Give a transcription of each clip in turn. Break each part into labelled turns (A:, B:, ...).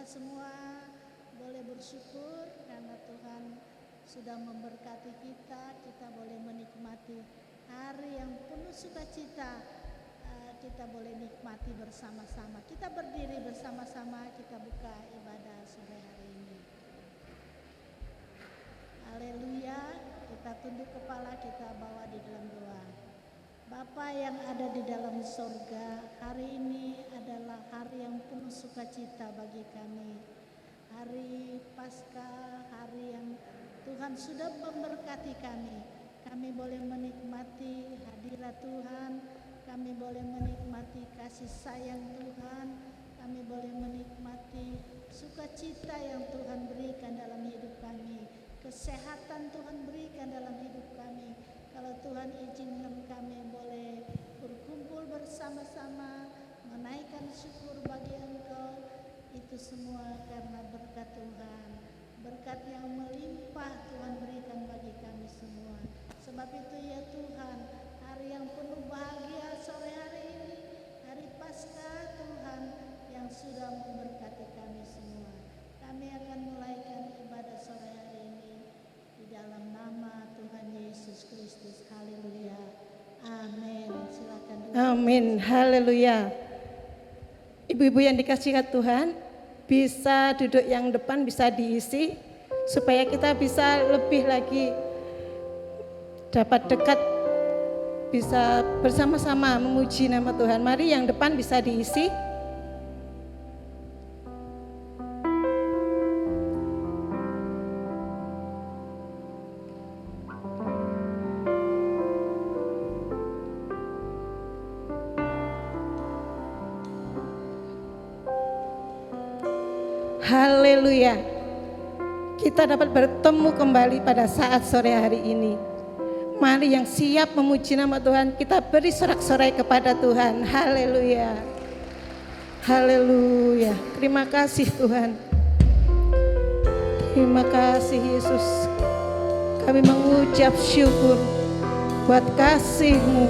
A: Kita semua boleh bersyukur karena Tuhan sudah memberkati kita. Kita boleh menikmati hari yang penuh sukacita. Kita boleh nikmati bersama-sama. Kita berdiri bersama-sama, kita buka ibadah sore hari ini. Haleluya, kita tunduk kepala, kita bawa di dalam doa. Bapa yang ada di dalam sorga, hari ini adalah hari yang penuh sukacita bagi kami. Hari Paskah, hari yang Tuhan sudah memberkati kami. Kami boleh menikmati hadirat Tuhan, kami boleh menikmati kasih sayang Tuhan, kami boleh menikmati sukacita yang Tuhan berikan dalam hidup kami, kesehatan Tuhan berikan dalam hidup kami. Kalau Tuhan izinkan kami boleh berkumpul bersama-sama, menaikkan syukur bagi Engkau, itu semua karena berkat Tuhan. Berkat yang melimpah Tuhan berikan bagi kami semua. Sebab itu ya Tuhan, hari yang penuh bahagia sore hari ini, hari Paskah Tuhan yang sudah memberkati kami semua. Kami akan mulaikan ibadah sore hari ini di dalam nama Tuhan Yesus Kristus. Haleluya. Amin. Silakan.
B: Amin. Haleluya. Ibu-ibu yang dikasihi Tuhan, bisa duduk yang depan, bisa diisi supaya kita bisa lebih lagi dapat dekat, bisa bersama-sama memuji nama Tuhan. Mari yang depan bisa diisi. Haleluya. Kita dapat bertemu kembali pada saat sore hari ini. Mari yang siap memuji nama Tuhan, kita beri sorak-sorai kepada Tuhan. Haleluya. Haleluya. Terima kasih Tuhan. Terima kasih Yesus. Kami mengucap syukur buat kasih-Mu.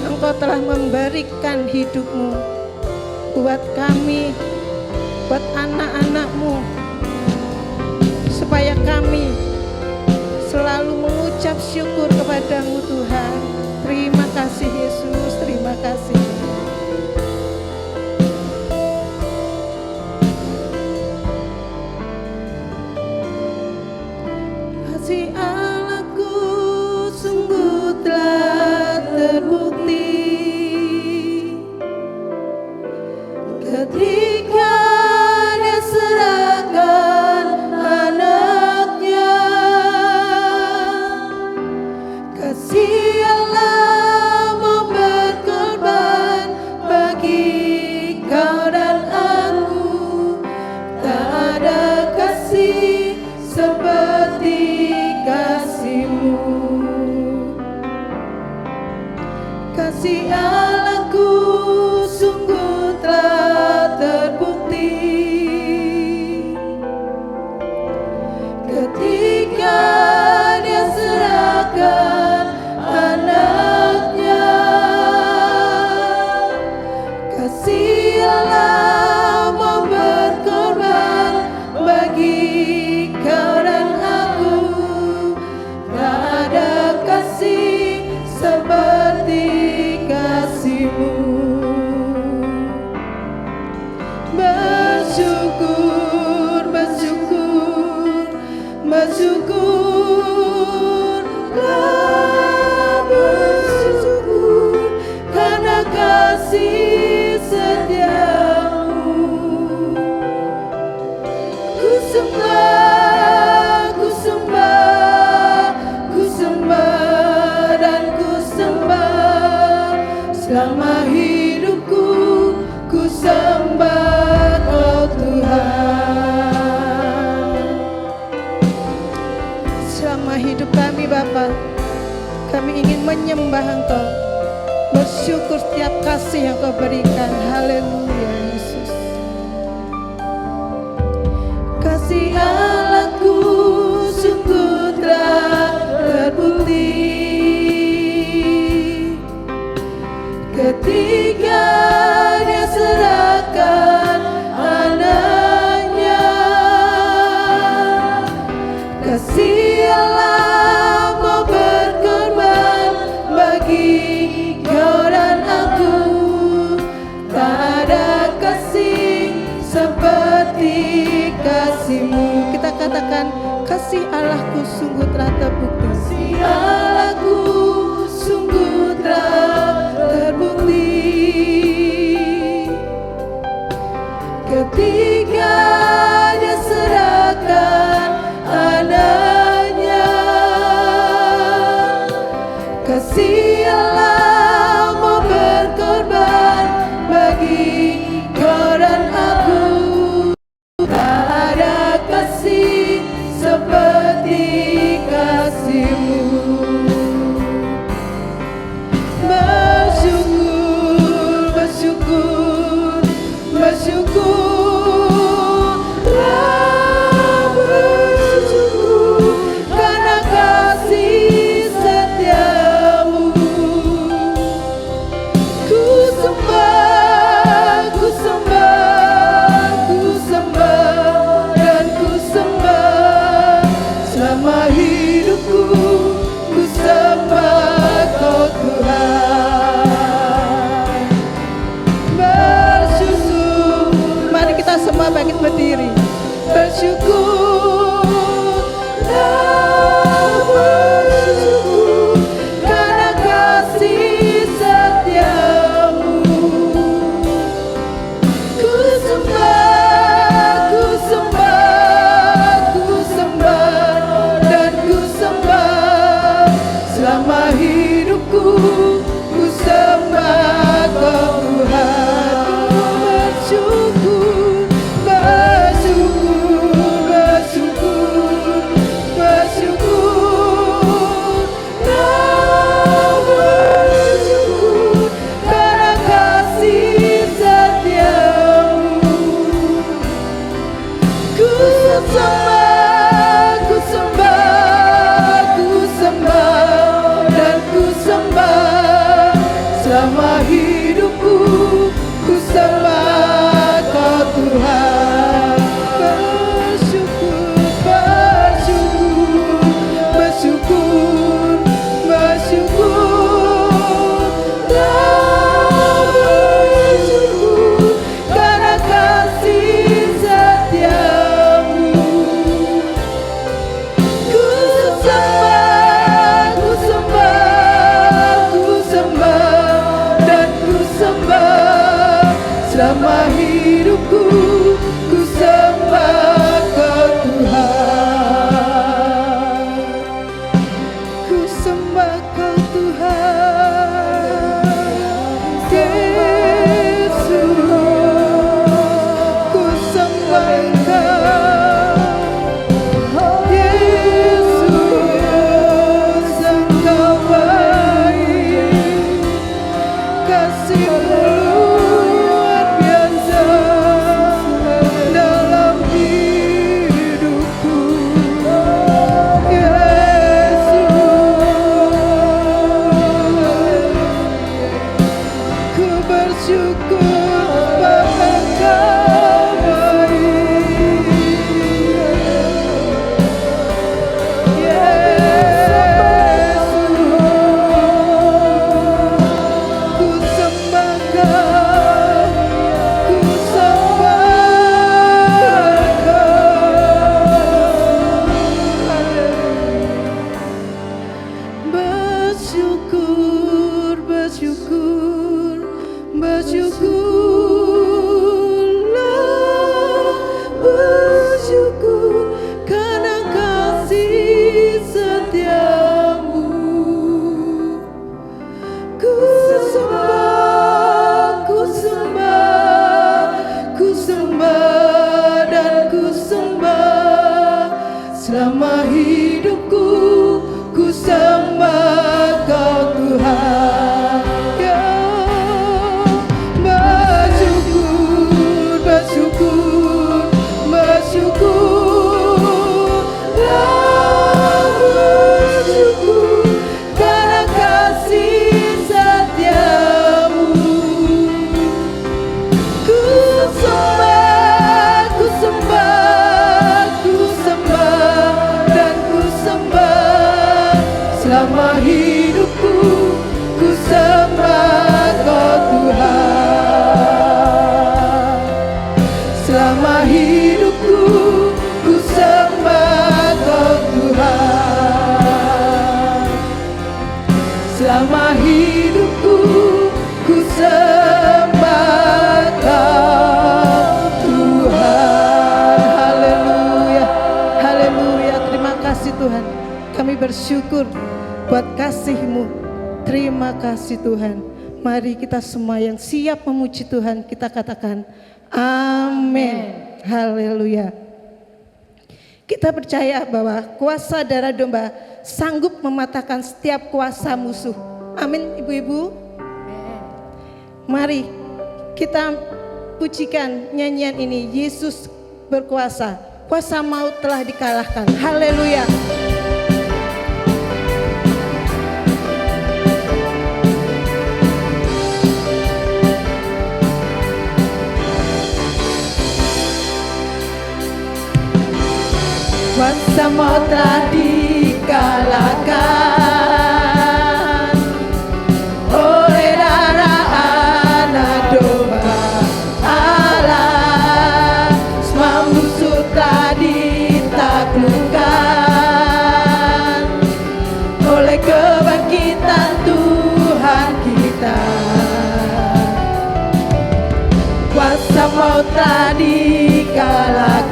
B: Engkau telah memberikan hidup-Mu buat kami, buat anak-anak-Mu, supaya kami selalu mengucap syukur kepada-Mu Tuhan. Terima kasih Yesus, terima kasih. Kasih Allahku sungguh telah terbukti ketika Dia serahkan anaknya. Kasih Allah mau berkorban bagi kau dan aku. Tak ada kasih seperti kasih-Mu. Kasih Allahku sungguh telah terbukti ketika Dia serahkan anaknya. Kasih Allah mau berkorban bagi kau dan aku. Tak ada kasih seperti kasih-Mu. Bersyukur, bersyukur, bersyukurlah, bersyukur karena kasih setia-Mu. Ku sembah, ku sembah, ku sembah dan ku sembah selama hidupku. Ku sembah Kau Tuhan. Selama hidup kami Bapa, kami ingin menyembah Engkau, bersyukur setiap kasih yang Kau berikan. Haleluya Yesus. Kasih Allahku sungguh telah terbukti ketika Dia serahkan anak. seperti kasih-Mu. Kita katakan, kasih Allahku sungguh telah terbukti. Kasih Allahku sungguh telah terbukti. Ketika Dia serahkan anaknya, kasih Allah mau berkorban bagi kau dan aku. Tak ada kasih seperti kasih-Mu. Bersyukur, bersyukur, bersyukurlah, bersyukur karena kasih setia-Mu. Ku sembah, ku sembah, ku sembah dan ku sembah selama hidupku. Ku sembah Kau Tuhan. Bersyukur, mari kita semua bangkit berdiri. Bersyukurlah, bersyukur karena kasih setia-Mu. Ku sembah, ku sembah, ku sembah dan ku sembah selama hidupku. Ku sembah Kau Tuhan. Bersyukur, bersyukur, bersyukur, bersyukurlah, bersyukur karena kasih setia-Mu. Ku sembah, ku sembah, ku sembah dan ku sembah selama hidupku. Ku sembah Kau Tuhan. Bersyukur, bersyukur, bersyukur, bersyukurlah, bersyukur karena kasih setia-Mu. Ku sembah, ku sembah, ku sembah dan ku sembah selama hidupku. Ku sembah Kau Tuhan. Ku sembah Kau Tuhan. Yesus, ku sembah Engkau. Yesus, Engkau baik, kasih-Mu luar biasa dalam hidupku. Yesus, ku bersyukur bahwa Engkau baik.
C: Selama hidupku ku sembah Kau Tuhan. Selama hidupku ku sembah Kau Tuhan. Haleluya, haleluya. Terima kasih Tuhan. Kami bersyukur buat kasih-Mu. Terima kasih Tuhan. Mari kita semua yang siap memuji Tuhan, kita katakan amin. Haleluya. Kita percaya bahwa kuasa darah domba sanggup mematahkan setiap kuasa musuh. Amin ibu-ibu. Mari kita pujikan nyanyian ini. Yesus berkuasa, kuasa maut telah dikalahkan. Haleluya. Kuasa maut telah dikalahkan oleh darah anak domba Allah. Semua musuh telah ditaklukkan oleh kebangkitan Tuhan kita. Kuasa maut telah dikalahkan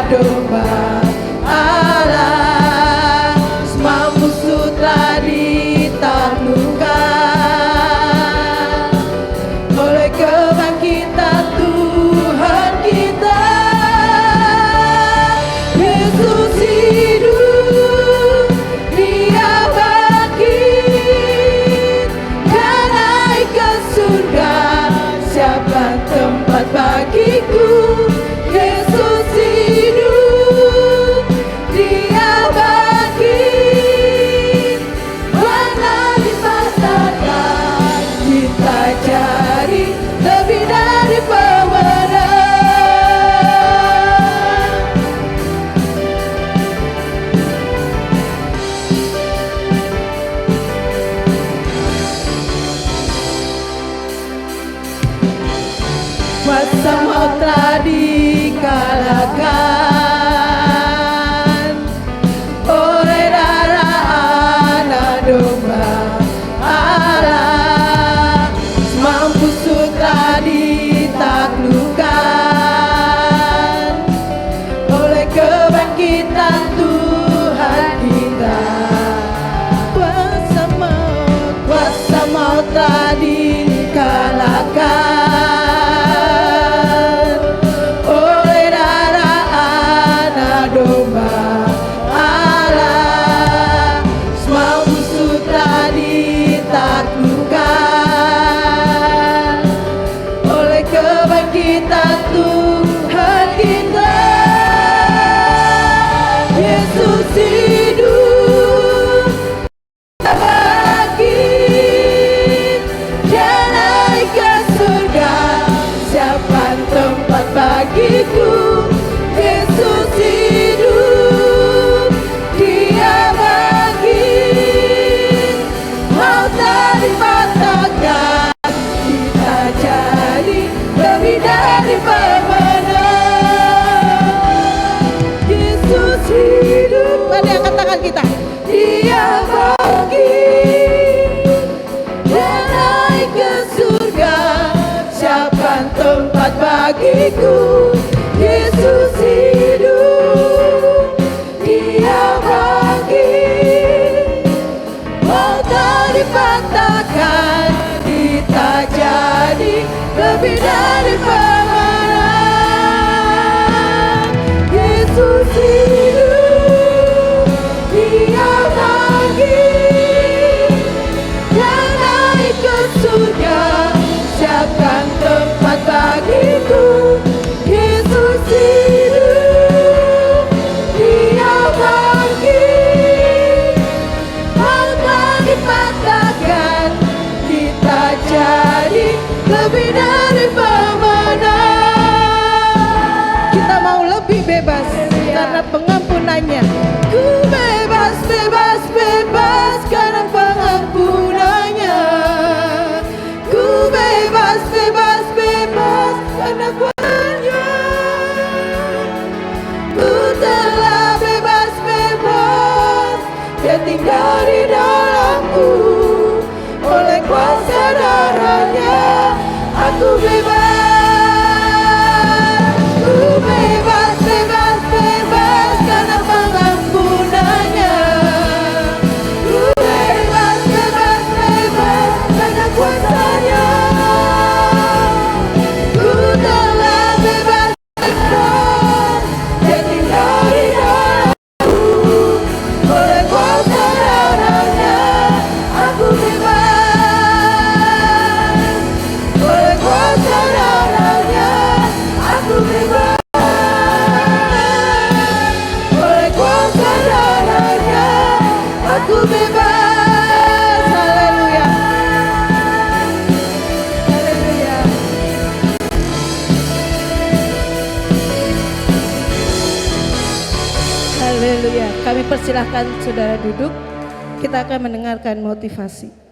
C: domba Allah. Semua musuh telah ditaklukkan oleh kebangkitan Tuhan kita. Yesus hidup, Dia bangkit, Dia naik ke surga. Siapa tempat bagiku? Yesus hidup, Dia bangkit, mana dipatahkan, kita cari lebih dari pemenang. Kuasa maut telah dikalahkan oleh darah anak domba Allah. Semua musuh telah ditaklukkan oleh kebangkitan Tuhan kita. Kuasa maut telah dikalahkan domba Allah. Semua musuh telah ditaklukkan oleh kebangkitan Tuhan kita. Yesus hidup, Dia bangkit, Dia naik ke surga. Siapa tempat bagiku? Yesus hidup, Dia bangkit, maut telah dipatahkan, kita jadi lebih dari pemenang. Yesus hidup, mari angkat tangan kita. Dia bangkit, Dia naik ke surga. Siapa tempat bagiku? Yesus hidup, Dia bangkit, maut telah dipatahkan, kita jadi lebih dari pemenang. Yesus hidup, Dia bangkit, Dia naik ke surga. Siapkan tempat bagiku? Yesus hidup, Dia bangkit, maut telah dipatahkan, kita jadi lebih dari pemenang. Kami persilahkan saudara duduk. Kita akan mendengarkan motivasi.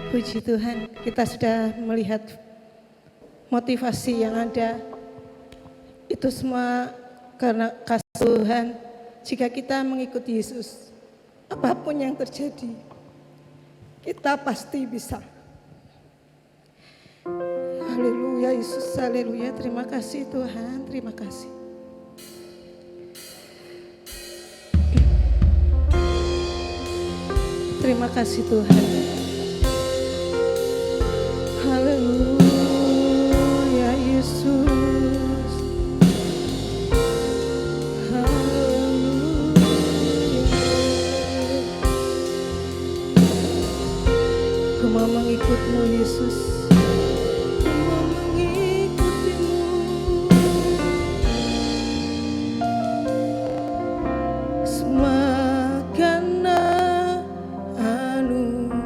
C: Puji Tuhan, kita sudah melihat motivasi yang ada. Itu semua karena kasih Tuhan. Jika kita mengikuti Yesus, apapun yang terjadi, kita pasti bisa. Haleluya Yesus, haleluya. Terima kasih Tuhan, terima kasih. Terima kasih Tuhan. Haleluya Yesus. Haleluya. Ku mau mengikut-Mu Yesus. Ku mau mengikut-Mu. Semua karena anugerah-Mu.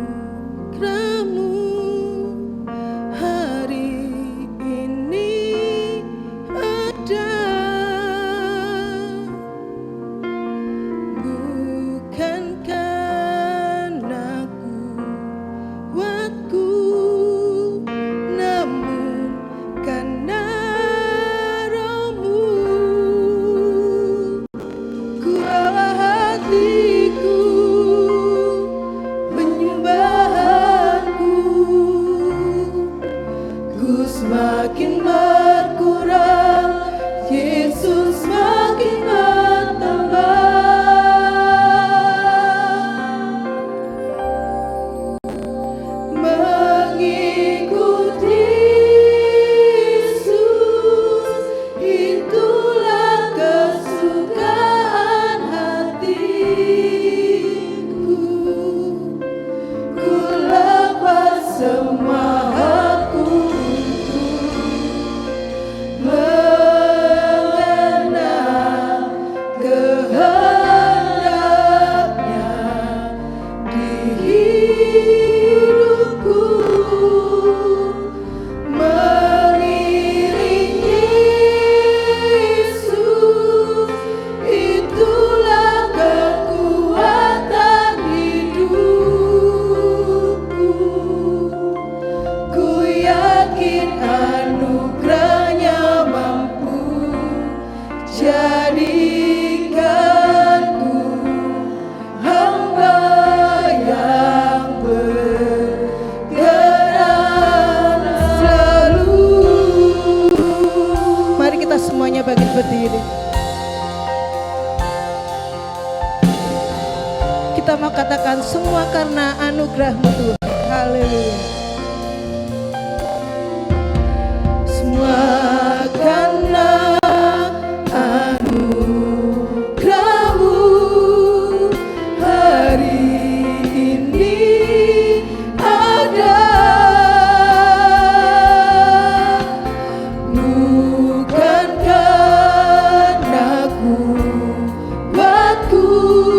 C: Semakin berkurang, Yesus semakin bertambah. Mengikuti Yesus, itulah kesukaan hatiku. Ku lepas semua berdiri. Kita mau katakan semua karena anugerah-Mu Tuhan. Haleluya. Semua karena anugerah-Mu hari ini ada. Bukan karena kuatku,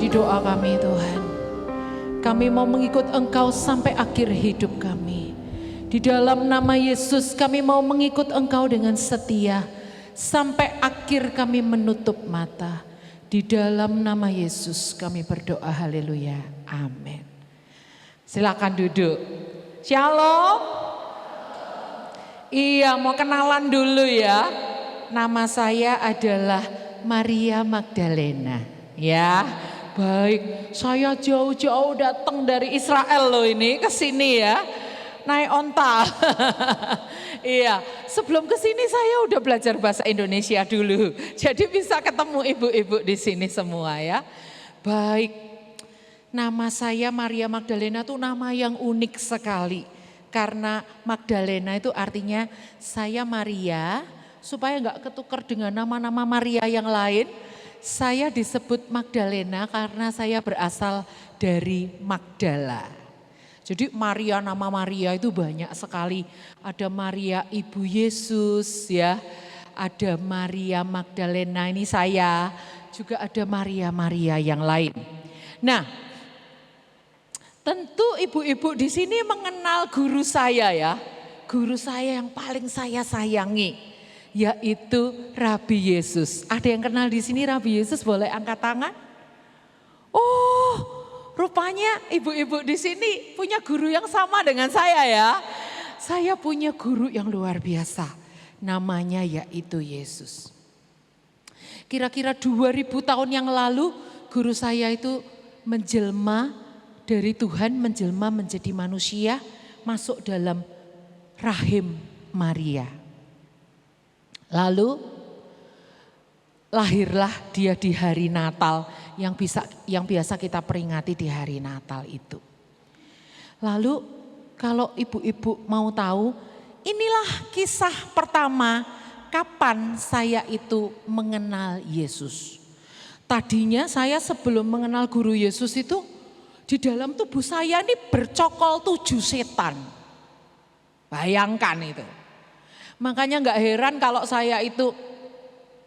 D: menjadi doa kami Tuhan. Kami mau mengikut Engkau sampai akhir hidup kami. Di dalam nama Yesus kami mau mengikut Engkau dengan setia sampai akhir kami menutup mata. Di dalam nama Yesus kami berdoa, haleluya, amin. Silakan duduk. Shalom. Iya, mau kenalan dulu ya. Nama saya adalah Maria Magdalena. Ya, baik. Saya jauh-jauh datang dari Israel loh ini ke sini ya. Naik onta. Iya, sebelum ke sini saya udah belajar bahasa Indonesia dulu. Jadi bisa ketemu ibu-ibu di sini semua ya. Baik. Nama saya Maria Magdalena tuh nama yang unik sekali. Karena Magdalena itu artinya saya Maria, supaya nggak ketukar dengan nama-nama Maria yang lain. Saya disebut Magdalena karena saya berasal dari Magdala. Jadi Maria, nama Maria itu banyak sekali. Ada Maria Ibu Yesus ya, ada Maria Magdalena ini saya, juga ada Maria-Maria yang lain. Nah, tentu ibu-ibu di sini mengenal guru saya ya. Guru saya yang paling saya sayangi, yaitu Rabi Yesus. Ada yang kenal di sini Rabi Yesus, boleh angkat tangan? Oh, rupanya ibu-ibu di sini punya guru yang sama dengan saya ya. Saya punya guru yang luar biasa, namanya yaitu Yesus. Kira-kira 2000 tahun yang lalu guru saya itu menjelma dari Tuhan, menjelma menjadi manusia, masuk dalam rahim Maria. Lalu lahirlah dia di hari Natal yang biasa kita peringati di hari Natal itu. Lalu kalau ibu-ibu mau tahu, inilah kisah pertama kapan saya itu mengenal Yesus. Tadinya saya sebelum mengenal guru Yesus itu, di dalam tubuh saya ini bercokol 7 setan. Bayangkan itu. Makanya gak heran kalau saya itu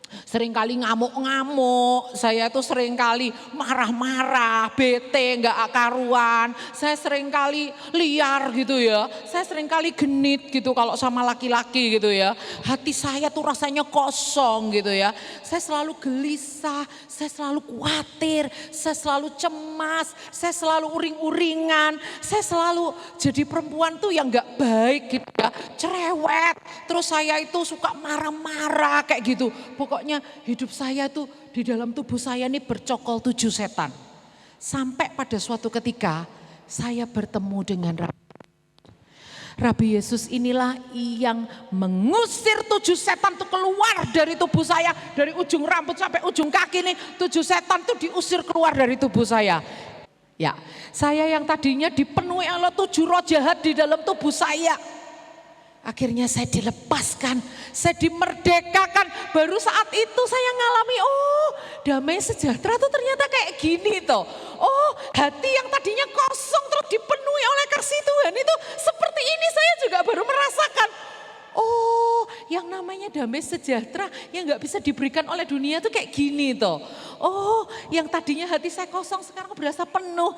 D: seringkali ngamuk-ngamuk, saya tuh seringkali marah-marah, bete, gak karuan, saya seringkali liar gitu ya, saya seringkali genit gitu kalau sama laki-laki gitu ya. Hati saya tuh rasanya kosong gitu ya, saya selalu gelisah, saya selalu khawatir, saya selalu cemas, saya selalu uring-uringan, saya selalu jadi perempuan tuh yang gak baik gitu ya, cerewet, terus saya itu suka marah-marah kayak gitu. Pokoknya hidup saya tuh di dalam tubuh saya ini bercokol 7 setan. Sampai pada suatu ketika saya bertemu dengan Rabi Yesus, inilah yang mengusir 7 setan itu keluar dari tubuh saya. Dari ujung rambut sampai ujung kaki nih 7 setan itu diusir keluar dari tubuh saya. Ya, saya yang tadinya dipenuhi oleh 7 roh jahat di dalam tubuh saya. Akhirnya saya dilepaskan, saya dimerdekakan. Baru saat itu saya ngalami, oh damai sejahtera tuh ternyata kayak gini toh. Oh hati yang tadinya kosong terus dipenuhi oleh kasih Tuhan itu seperti ini, saya juga baru merasakan. Oh yang namanya damai sejahtera yang gak bisa diberikan oleh dunia tuh kayak gini toh. Oh yang tadinya hati saya kosong sekarang berasa penuh.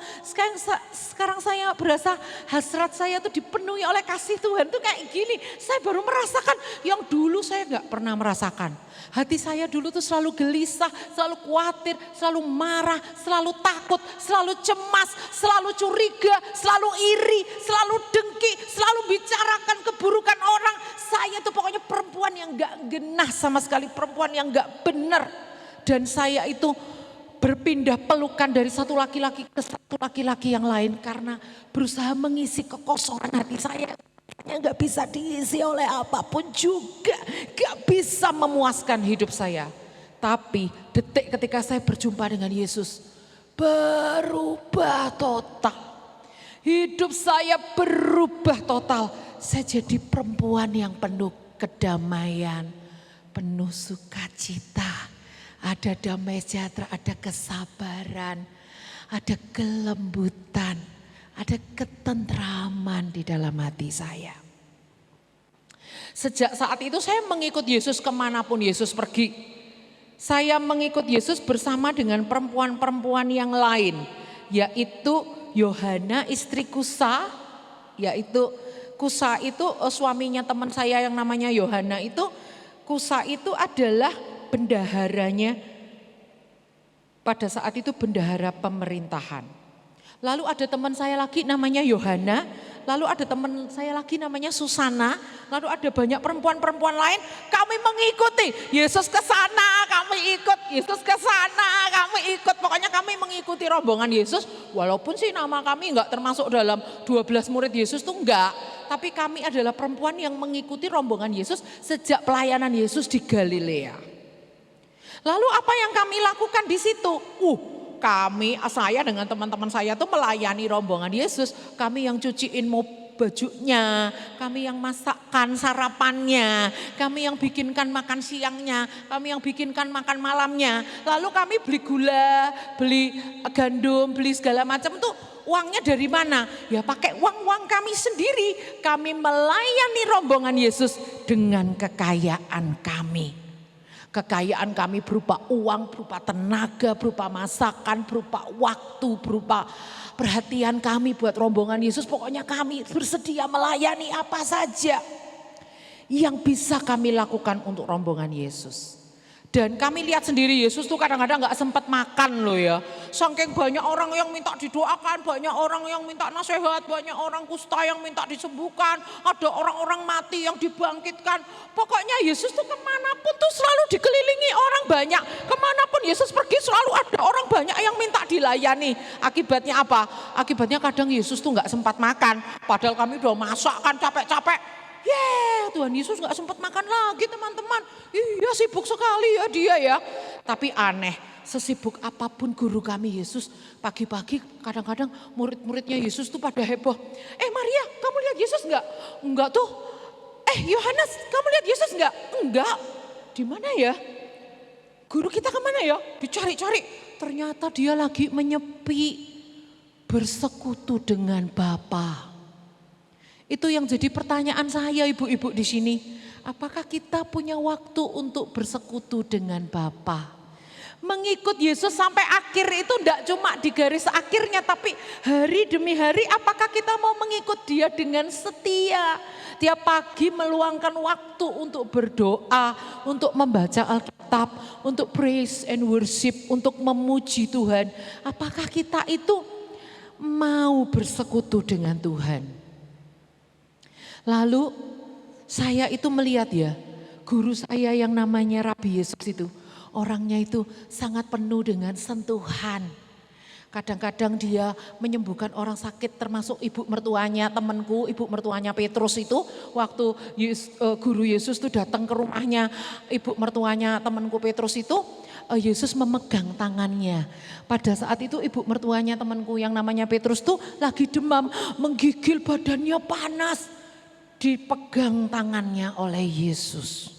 D: Sekarang saya berasa hasrat saya tuh dipenuhi oleh kasih Tuhan tuh kayak gini. Saya baru merasakan yang dulu saya gak pernah merasakan. Hati saya dulu tuh selalu gelisah, selalu khawatir, selalu marah, selalu takut, selalu cemas, selalu curiga, selalu iri, selalu dengki, selalu bicarakan keburukan orang. Saya tuh pokoknya perempuan yang gak genah sama sekali, perempuan yang gak benar. Dan saya itu berpindah pelukan dari satu laki-laki ke satu laki-laki yang lain karena berusaha mengisi kekosongan hati saya. Yang gak bisa diisi oleh apapun juga, gak bisa memuaskan hidup saya. Tapi detik ketika saya berjumpa dengan Yesus, berubah total. Hidup saya berubah total. Saya jadi perempuan yang penuh kedamaian, penuh sukacita. Ada damai sejahtera, ada kesabaran, ada kelembutan, ada ketentraman di dalam hati saya. Sejak saat itu saya mengikut Yesus kemanapun Yesus pergi. Saya mengikut Yesus bersama dengan perempuan-perempuan yang lain, yaitu Yohana istri Kusa, yaitu Kusa itu suaminya teman saya yang namanya Yohana itu. Kusa itu adalah bendaharanya pada saat itu, bendahara pemerintahan. Lalu ada teman saya lagi namanya Yohana, lalu ada teman saya lagi namanya Susana, lalu ada banyak perempuan-perempuan lain. Kami mengikuti Yesus ke sana, kami ikut Yesus ke sana, kami ikut. Pokoknya kami mengikuti rombongan Yesus, walaupun sih nama kami enggak termasuk dalam 12 murid Yesus tuh enggak. Tapi kami adalah perempuan yang mengikuti rombongan Yesus sejak pelayanan Yesus di Galilea. Lalu apa yang kami lakukan di situ? Saya dengan teman-teman saya tuh melayani rombongan Yesus. Kami yang cuciin bajunya, kami yang masakkan sarapannya, kami yang bikinkan makan siangnya, kami yang bikinkan makan malamnya. Lalu kami beli gula, beli gandum, beli segala macam tuh. Uangnya dari mana? Ya pakai uang kami sendiri. Kami melayani rombongan Yesus dengan kekayaan kami. Kekayaan kami berupa uang, berupa tenaga, berupa masakan, berupa waktu, berupa perhatian kami buat rombongan Yesus. Pokoknya kami bersedia melayani apa saja yang bisa kami lakukan untuk rombongan Yesus. Dan kami lihat sendiri Yesus tuh kadang-kadang gak sempat makan loh ya. Saking banyak orang yang minta didoakan, banyak orang yang minta nasihat, banyak orang kusta yang minta disembuhkan. Ada orang-orang mati yang dibangkitkan. Pokoknya Yesus tuh kemanapun tuh selalu dikelilingi orang banyak. Kemanapun Yesus pergi selalu ada orang banyak yang minta dilayani. Akibatnya apa? Akibatnya kadang Yesus tuh gak sempat makan. Padahal kami udah masakkan capek-capek. Tuhan Yesus gak sempat makan lagi teman-teman. Iya sibuk sekali ya dia ya. Tapi aneh, sesibuk apapun guru kami Yesus, pagi-pagi kadang-kadang murid-muridnya Yesus tuh pada heboh. Maria, kamu lihat Yesus enggak? Enggak tuh. Yohanes, kamu lihat Yesus enggak? Enggak. Di mana ya? Guru kita kemana ya? Dicari-cari. Ternyata dia lagi menyepi, bersekutu dengan Bapa. Itu yang jadi pertanyaan saya ibu-ibu di sini. Apakah kita punya waktu untuk bersekutu dengan Bapa? Mengikut Yesus sampai akhir itu tidak cuma di garis akhirnya, tapi hari demi hari apakah kita mau mengikut Dia dengan setia? Tiap pagi meluangkan waktu untuk berdoa, untuk membaca Alkitab, untuk praise and worship, untuk memuji Tuhan. Apakah kita itu mau bersekutu dengan Tuhan? Lalu saya itu melihat ya, guru saya yang namanya Rabi Yesus itu, orangnya itu sangat penuh dengan sentuhan. Kadang-kadang dia menyembuhkan orang sakit, termasuk ibu mertuanya temanku, ibu mertuanya Petrus itu. Waktu guru Yesus itu datang ke rumahnya ibu mertuanya temanku Petrus itu, Yesus memegang tangannya. Pada saat itu ibu mertuanya temanku yang namanya Petrus tuh lagi demam, menggigil, badannya panas. Dipegang tangannya oleh Yesus.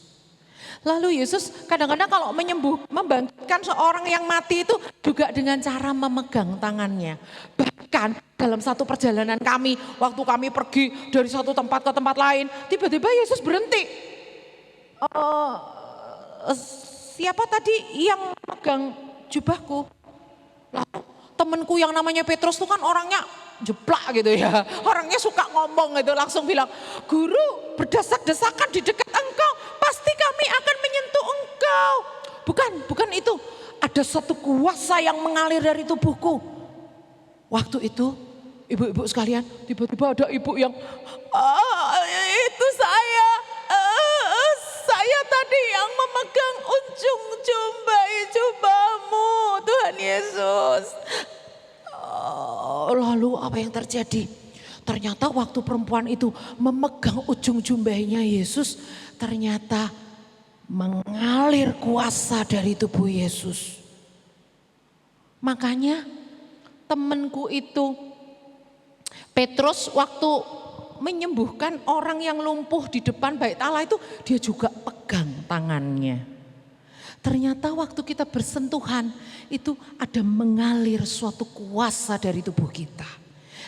D: Lalu Yesus kadang-kadang kalau membangkitkan seorang yang mati itu juga dengan cara memegang tangannya. Bahkan dalam satu perjalanan kami, waktu kami pergi dari satu tempat ke tempat lain, tiba-tiba Yesus berhenti. Siapa tadi yang memegang jubahku? Lalu temanku yang namanya Petrus itu kan orangnya jeplak gitu ya. Orangnya suka ngomong gitu, langsung bilang, guru berdesak-desakan di dekat engkau, pasti kami akan menyentuh engkau. Bukan itu, ada satu kuasa yang mengalir dari tubuhku. Waktu itu ibu-ibu sekalian, tiba-tiba ada ibu yang, itu saya tadi yang memegang ujung jubahmu Tuhan Yesus. Lalu apa yang terjadi? Ternyata waktu perempuan itu memegang ujung jubahnya Yesus, ternyata mengalir kuasa dari tubuh Yesus. Makanya temanku itu Petrus waktu menyembuhkan orang yang lumpuh di depan bait Allah itu, dia juga pegang tangannya. Ternyata waktu kita bersentuhan itu ada mengalir suatu kuasa dari tubuh kita.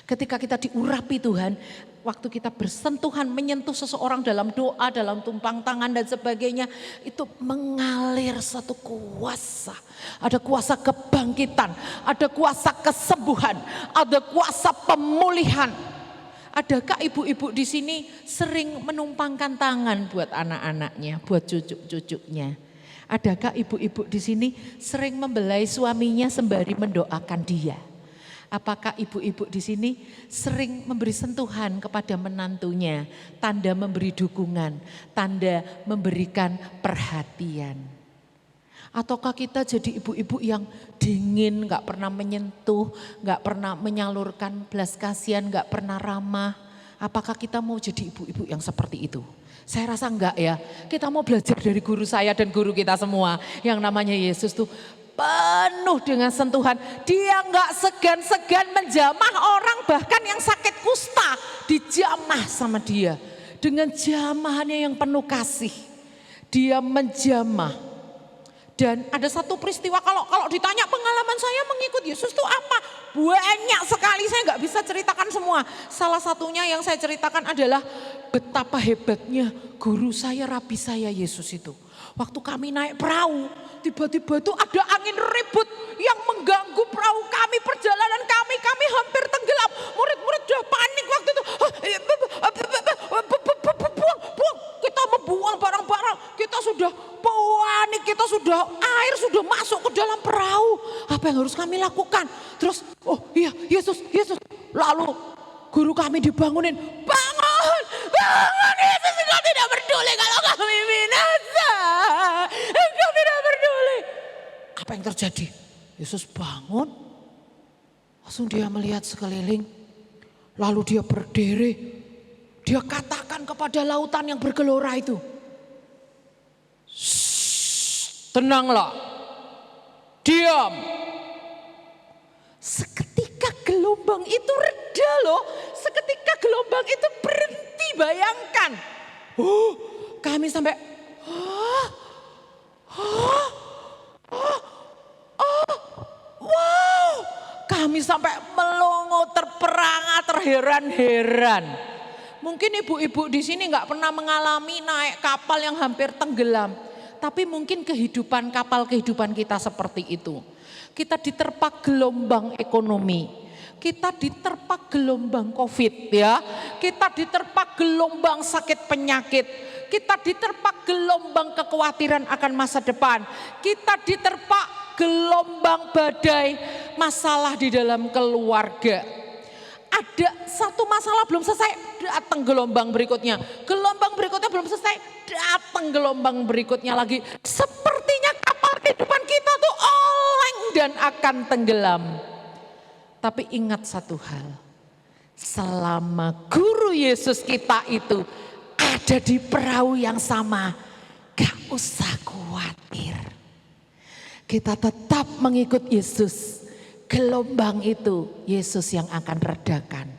D: Ketika kita diurapi Tuhan, waktu kita bersentuhan, menyentuh seseorang dalam doa, dalam tumpang tangan dan sebagainya, itu mengalir satu kuasa. Ada kuasa kebangkitan, ada kuasa kesembuhan, ada kuasa pemulihan. Adakah ibu-ibu di sini sering menumpangkan tangan buat anak-anaknya, buat cucu-cucunya? Adakah ibu-ibu di sini sering membelai suaminya sembari mendoakan dia? Apakah ibu-ibu di sini sering memberi sentuhan kepada menantunya, tanda memberi dukungan, tanda memberikan perhatian? Ataukah kita jadi ibu-ibu yang dingin, gak pernah menyentuh, gak pernah menyalurkan belas kasihan, gak pernah ramah? Apakah kita mau jadi ibu-ibu yang seperti itu? Saya rasa enggak ya. Kita mau belajar dari guru saya dan guru kita semua yang namanya Yesus tuh penuh dengan sentuhan. Dia enggak segan-segan menjamah orang, bahkan yang sakit kusta dijamah sama dia. Dengan jamahannya yang penuh kasih. Dia menjamah. Dan ada satu peristiwa, kalau ditanya pengalaman saya mengikut Yesus itu apa? Banyak sekali, saya nggak bisa ceritakan semua. Salah satunya yang saya ceritakan adalah betapa hebatnya guru saya, rabi saya Yesus itu. Waktu kami naik perahu, tiba-tiba itu ada angin ribut yang mengganggu perahu kami, perjalanan kami hampir tenggelam. Murid-murid udah panik waktu itu. Buang, kita membuang barang-barang, kita sudah panik, kita sudah air sudah masuk ke dalam perahu. Apa yang harus kami lakukan? Terus, oh iya Yesus. Lalu guru kami dibangunin, bangun Yesus, engkau tidak peduli kalau kami binasa. Engkau tidak peduli. Apa yang terjadi? Yesus bangun, langsung dia melihat sekeliling, lalu dia berdiri. Dia katakan kepada lautan yang bergelora itu, tenanglah, diam. Seketika gelombang itu reda loh, seketika gelombang itu berhenti, bayangkan. Kami sampai, wow. Kami sampai melongo, terperangah, terheran-heran. Mungkin ibu-ibu di sini nggak pernah mengalami naik kapal yang hampir tenggelam. Tapi mungkin kehidupan kehidupan kita seperti itu. Kita diterpa gelombang ekonomi. Kita diterpa gelombang COVID ya. Kita diterpa gelombang sakit penyakit. Kita diterpa gelombang kekhawatiran akan masa depan. Kita diterpa gelombang badai masalah di dalam keluarga. Ada satu masalah belum selesai, datang gelombang berikutnya. Gelombang berikutnya belum selesai, datang gelombang berikutnya lagi. Sepertinya kapal kehidupan kita tuh oleng dan akan tenggelam. Tapi ingat satu hal, selama guru Yesus kita itu ada di perahu yang sama, gak usah khawatir. Kita tetap mengikut Yesus. Gelombang itu Yesus yang akan redakan.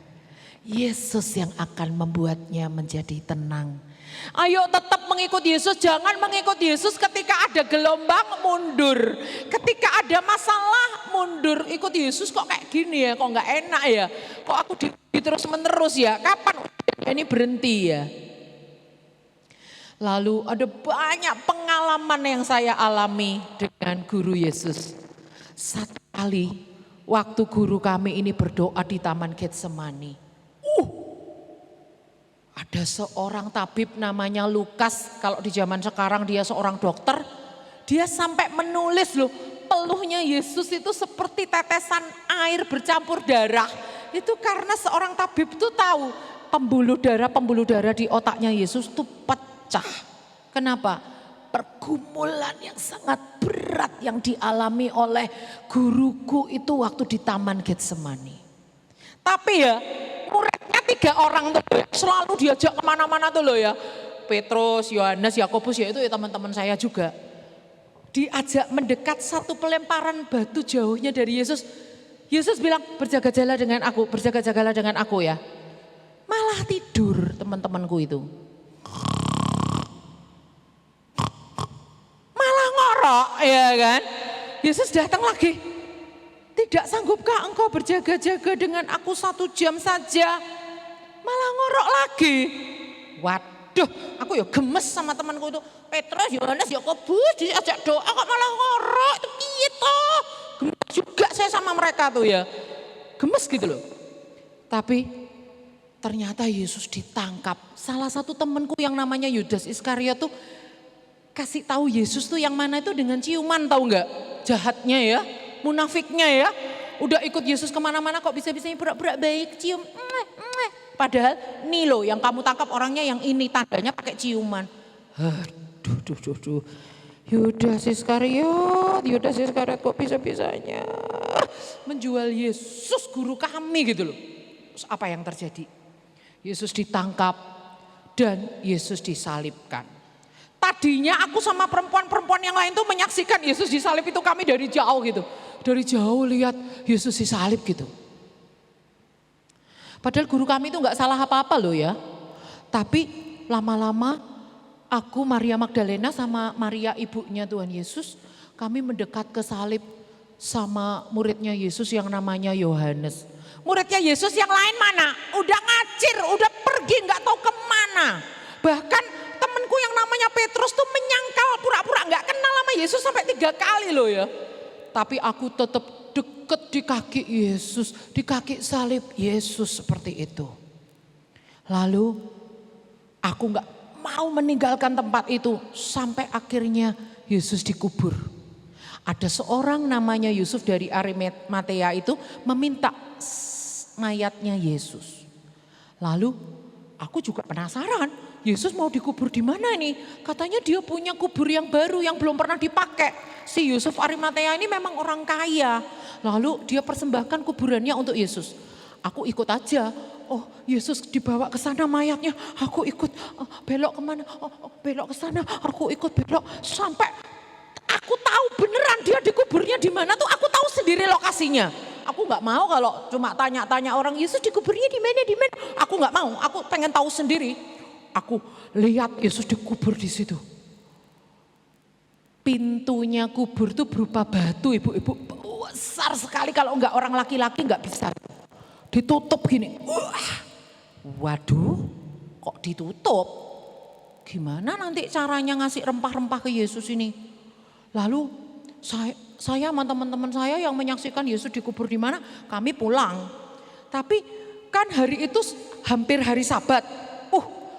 D: Yesus yang akan membuatnya menjadi tenang. Ayo tetap mengikut Yesus, jangan mengikut Yesus ketika ada gelombang mundur. Ketika ada masalah mundur, ikut Yesus kok kayak gini ya, kok gak enak ya. Kok aku terus menerus ya, kapan ini berhenti ya. Lalu ada banyak pengalaman yang saya alami dengan guru Yesus. Satu kali waktu guru kami ini berdoa di Taman Getsemani. Ada seorang tabib namanya Lukas, kalau di zaman sekarang dia seorang dokter. Dia sampai menulis loh, peluhnya Yesus itu seperti tetesan air bercampur darah. Itu karena seorang tabib itu tahu pembuluh darah di otaknya Yesus itu pecah. Kenapa? Pergumulan yang sangat berat yang dialami oleh guruku itu waktu di Taman Getsemani. Tapi ya muridnya 3 orang tuh selalu diajak kemana-mana tuh loh ya. Petrus, Yohanes, Yakobus, ya itu ya teman-teman saya juga. Diajak mendekat satu pelemparan batu jauhnya dari Yesus. Yesus bilang berjaga-jagalah dengan aku ya. Malah tidur teman-temanku itu. Ya kan, Yesus datang lagi, 3 Tidak sanggupkah engkau berjaga-jaga dengan aku 1 jam saja? Malah ngorok lagi. Waduh, aku ya gemes sama temanku itu. Petrus, Yohanes, Yakobus diajak doa kok malah ngorok. Itu gitu. Gemes juga saya sama mereka tuh ya. Gemes gitu loh. Tapi ternyata Yesus ditangkap. Salah satu temanku yang namanya Yudas Iskariot tuh kasih tahu Yesus tuh yang mana itu dengan ciuman, tahu nggak? Jahatnya ya, munafiknya ya. Udah ikut Yesus kemana-mana kok bisa-bisanya pura-pura baik, cium. Padahal nih loh yang kamu tangkap orangnya yang ini, tandanya pakai ciuman. Aduh. Yudas Iskariot kok bisa-bisanya menjual Yesus guru kami gitu loh. Terus apa yang terjadi? Yesus ditangkap dan Yesus disalibkan. Tadinya aku sama perempuan-perempuan yang lain tuh menyaksikan Yesus disalib itu kami dari jauh gitu. Dari jauh lihat Yesus disalib gitu. Padahal guru kami itu nggak salah apa-apa loh ya. Tapi lama-lama aku, Maria Magdalena sama Maria ibunya Tuhan Yesus, kami mendekat ke salib sama muridnya Yesus yang namanya Yohanes. Muridnya Yesus yang lain mana? Udah ngacir, udah pergi nggak tahu kemana. Bahkan temanku yang namanya Petrus tuh menyangkal pura-pura nggak kenal sama Yesus sampai 3 kali loh ya. Tapi aku tetap deket di kaki Yesus, di kaki salib Yesus seperti itu. Lalu aku nggak mau meninggalkan tempat itu sampai akhirnya Yesus dikubur. Ada seorang namanya Yusuf dari Arimatea itu meminta mayatnya Yesus. Lalu aku juga penasaran, Yesus mau dikubur di mana nih? Katanya dia punya kubur yang baru yang belum pernah dipakai. Si Yusuf Arimatea ini memang orang kaya. Lalu dia persembahkan kuburannya untuk Yesus. Aku ikut aja. Oh, Yesus dibawa ke sana mayatnya. Aku ikut. Belok kemana? Belok ke sana. Aku ikut belok sampai aku tahu beneran dia dikuburnya di mana tuh. Aku tahu sendiri lokasinya. Aku nggak mau kalau cuma tanya-tanya orang Yesus dikuburnya di mana. Aku nggak mau. Aku pengen tahu sendiri. Aku lihat Yesus dikubur di situ. Pintunya kubur tuh berupa batu, ibu-ibu, besar sekali, kalau enggak orang laki-laki enggak bisa. Ditutup gini. Waduh, kok ditutup? Gimana nanti caranya ngasih rempah-rempah ke Yesus ini? Lalu saya sama teman-teman saya yang menyaksikan Yesus dikubur di mana, kami pulang. Tapi kan hari itu hampir hari Sabat.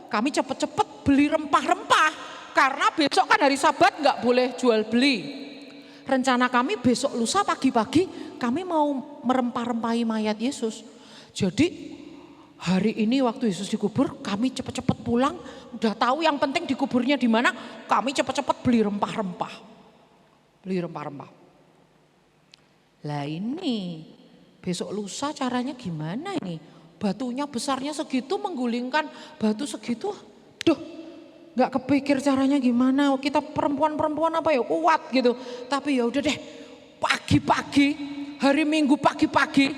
D: Kami cepet-cepet beli rempah-rempah. Karena besok kan hari Sabat nggak boleh jual beli. Rencana kami besok lusa pagi-pagi kami mau merempah-rempahi mayat Yesus. Jadi hari ini waktu Yesus dikubur kami cepet-cepet pulang. Udah tahu yang penting dikuburnya di mana, kami cepet-cepet beli rempah-rempah. Lah ini besok lusa caranya gimana ini? Batunya besarnya segitu, menggulingkan batu segitu. Gak kepikir caranya gimana, kita perempuan-perempuan apa ya kuat gitu. Tapi ya udah deh, pagi-pagi, hari Minggu pagi-pagi,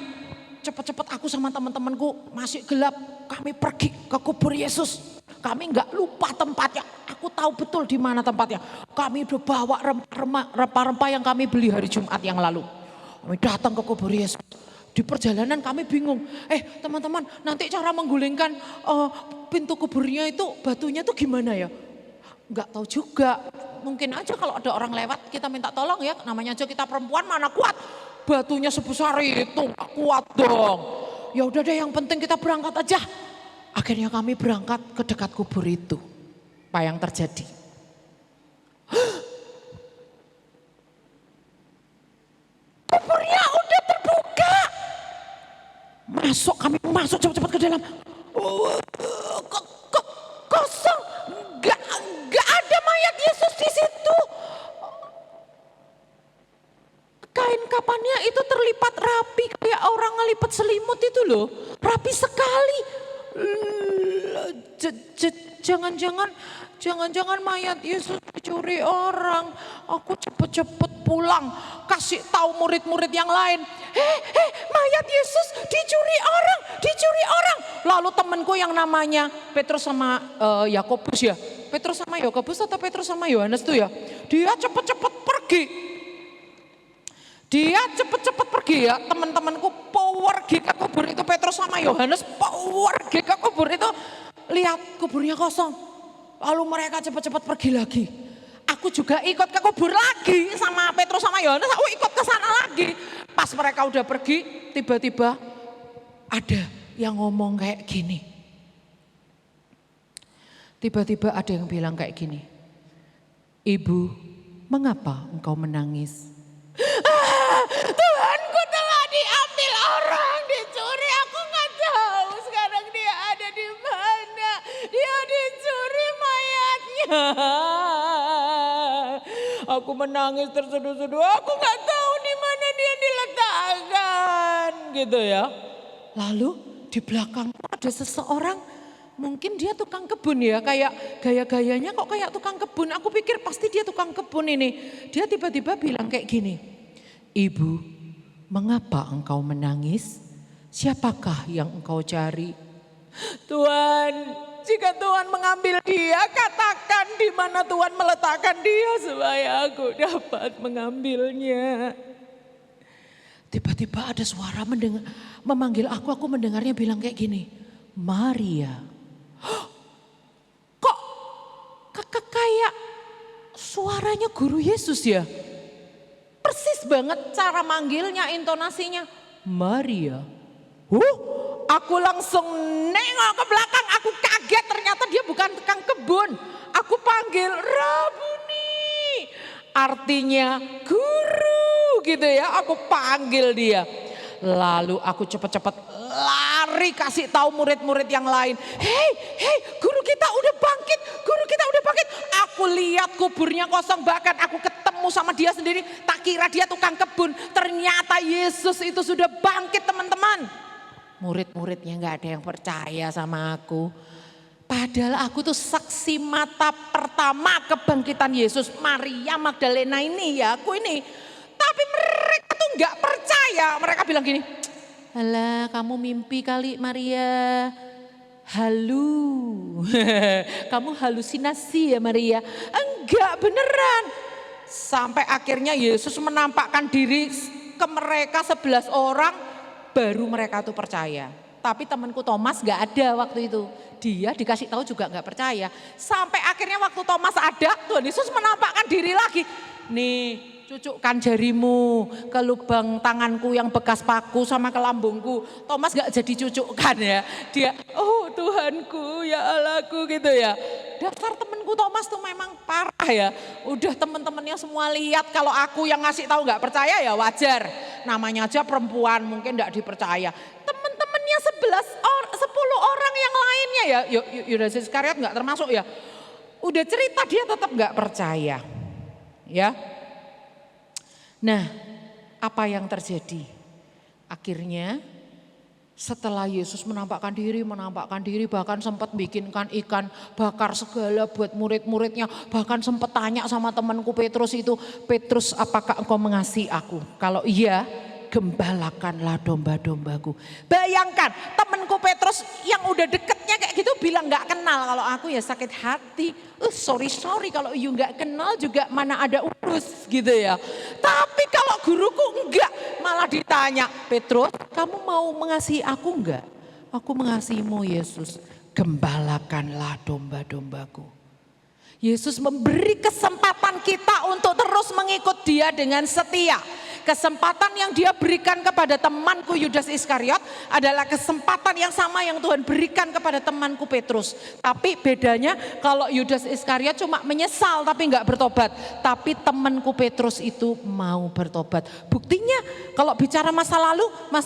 D: cepet-cepet aku sama teman-temanku masih gelap, kami pergi ke kubur Yesus. Kami gak lupa tempatnya, aku tahu betul di mana tempatnya. Kami udah bawa rempah-rempah yang kami beli hari Jumat yang lalu. Kami datang ke kubur Yesus. Di perjalanan kami bingung, teman-teman nanti cara menggulingkan pintu kuburnya itu batunya tuh gimana ya? Enggak tahu juga, mungkin aja kalau ada orang lewat kita minta tolong ya, namanya aja kita perempuan mana kuat, batunya sebesar itu gak kuat dong. Ya udah deh yang penting kita berangkat aja. Akhirnya kami berangkat ke dekat kubur itu. Apa yang terjadi? Kuburnya udah terbuka. Kami masuk cepat-cepat ke dalam. Kosong, nggak ada mayat Yesus di situ. Kain kapannya itu terlipat rapi kayak orang ngelipet selimut itu loh, rapi sekali. Jangan-jangan mayat Yesus dicuri orang. Aku cepet-cepet pulang, kasih tahu murid-murid yang lain. Mayat Yesus dicuri orang. Lalu temanku yang namanya Petrus sama Yakobus ya. Petrus sama Yakobus atau Petrus sama Yohanes tuh ya. Dia cepet-cepet pergi. Dia cepet-cepet pergi ya, teman-temanku pergi ke kubur itu, Petrus sama Yohanes pergi ke kubur itu, lihat kuburnya kosong. Lalu mereka cepet-cepet pergi lagi. Aku juga ikut ke kubur lagi sama Petrus sama Yohanes, aku ikut ke sana lagi. Pas mereka udah pergi, tiba-tiba ada yang ngomong kayak gini. Tiba-tiba ada yang bilang kayak gini, "Ibu, mengapa engkau menangis?" Tuhanku telah diambil orang, dicuri, aku nggak tahu sekarang dia ada di mana. Dia dicuri mayatnya. Aku menangis terseduh-seduh, aku nggak tahu di mana dia diletakkan, gitu ya. Lalu di belakang ada seseorang, mungkin dia tukang kebun ya, kayak gaya-gayanya kok kayak tukang kebun. Aku pikir pasti dia tukang kebun ini. Dia tiba-tiba bilang kayak gini, "Ibu, mengapa engkau menangis? Siapakah yang engkau cari?" "Tuhan, jika Tuhan mengambil dia, katakan di mana Tuhan meletakkan dia supaya aku dapat mengambilnya." Tiba-tiba ada suara memanggil aku mendengarnya bilang kayak gini, "Maria." Kok kayak suaranya guru Yesus ya? Persis banget cara manggilnya, intonasinya, "Maria." Aku langsung nengok ke belakang, aku kaget ternyata dia bukan tukang kebun. Aku panggil, "Rabuni." Artinya guru gitu ya, aku panggil dia. Lalu aku cepet-cepet lari kasih tahu murid-murid yang lain. Hei, guru kita udah bangkit, guru kita udah bangkit. Aku lihat kuburnya kosong, bahkan aku ketemu sama dia sendiri. Tak kira dia tukang kebun, ternyata Yesus itu sudah bangkit, teman-teman. Murid-muridnya gak ada yang percaya sama aku. Padahal aku tuh saksi mata pertama kebangkitan Yesus. Maria Magdalena ini ya, aku ini. Tapi mereka tuh gak percaya. Mereka bilang gini, "Alah, kamu mimpi kali Maria. Halu. Kamu halusinasi ya Maria." Enggak, beneran. Sampai akhirnya Yesus menampakkan diri ke mereka 11 orang, baru mereka tuh percaya. Tapi temanku Thomas gak ada waktu itu. Dia dikasih tahu juga gak percaya. Sampai akhirnya waktu Thomas ada, Tuhan Yesus menampakkan diri lagi. "Nih, cucukkan jarimu ke lubang tanganku yang bekas paku sama ke lambungku." Thomas gak jadi cucukkan ya. Dia, "Oh Tuhanku, ya Allahku," gitu ya. Dasar temanku Thomas tuh memang parah ya. Udah teman-temannya semua lihat, kalau aku yang ngasih tahu gak percaya ya wajar. Namanya aja perempuan, mungkin gak dipercaya. Teman-temannya 10 orang yang lainnya ya, Yudas Iskariot gak termasuk ya. Udah cerita dia tetap gak percaya. Ya. Nah, apa yang terjadi? Akhirnya setelah Yesus menampakkan diri, bahkan sempat bikinkan ikan bakar segala buat murid-muridnya. Bahkan sempat tanya sama temanku Petrus itu, "Petrus, apakah engkau mengasihi aku? Kalau iya, gembalakanlah domba-dombaku." Bayangkan temanku Petrus yang udah deketnya kayak gitu bilang gak kenal. Kalau aku ya sakit hati. Sorry kalau you gak kenal juga mana ada urus gitu ya. Tapi kalau guruku enggak, malah ditanya, "Petrus, kamu mau mengasihi aku enggak?" "Aku mengasihimu Yesus, gembalakanlah domba-dombaku." Yesus memberi kesempatan kita untuk terus mengikut dia dengan setia. Kesempatan yang dia berikan kepada temanku Yudas Iskariot adalah kesempatan yang sama yang Tuhan berikan kepada temanku Petrus. Tapi bedanya kalau Yudas Iskariot cuma menyesal tapi enggak bertobat. Tapi temanku Petrus itu mau bertobat. Buktinya kalau bicara masa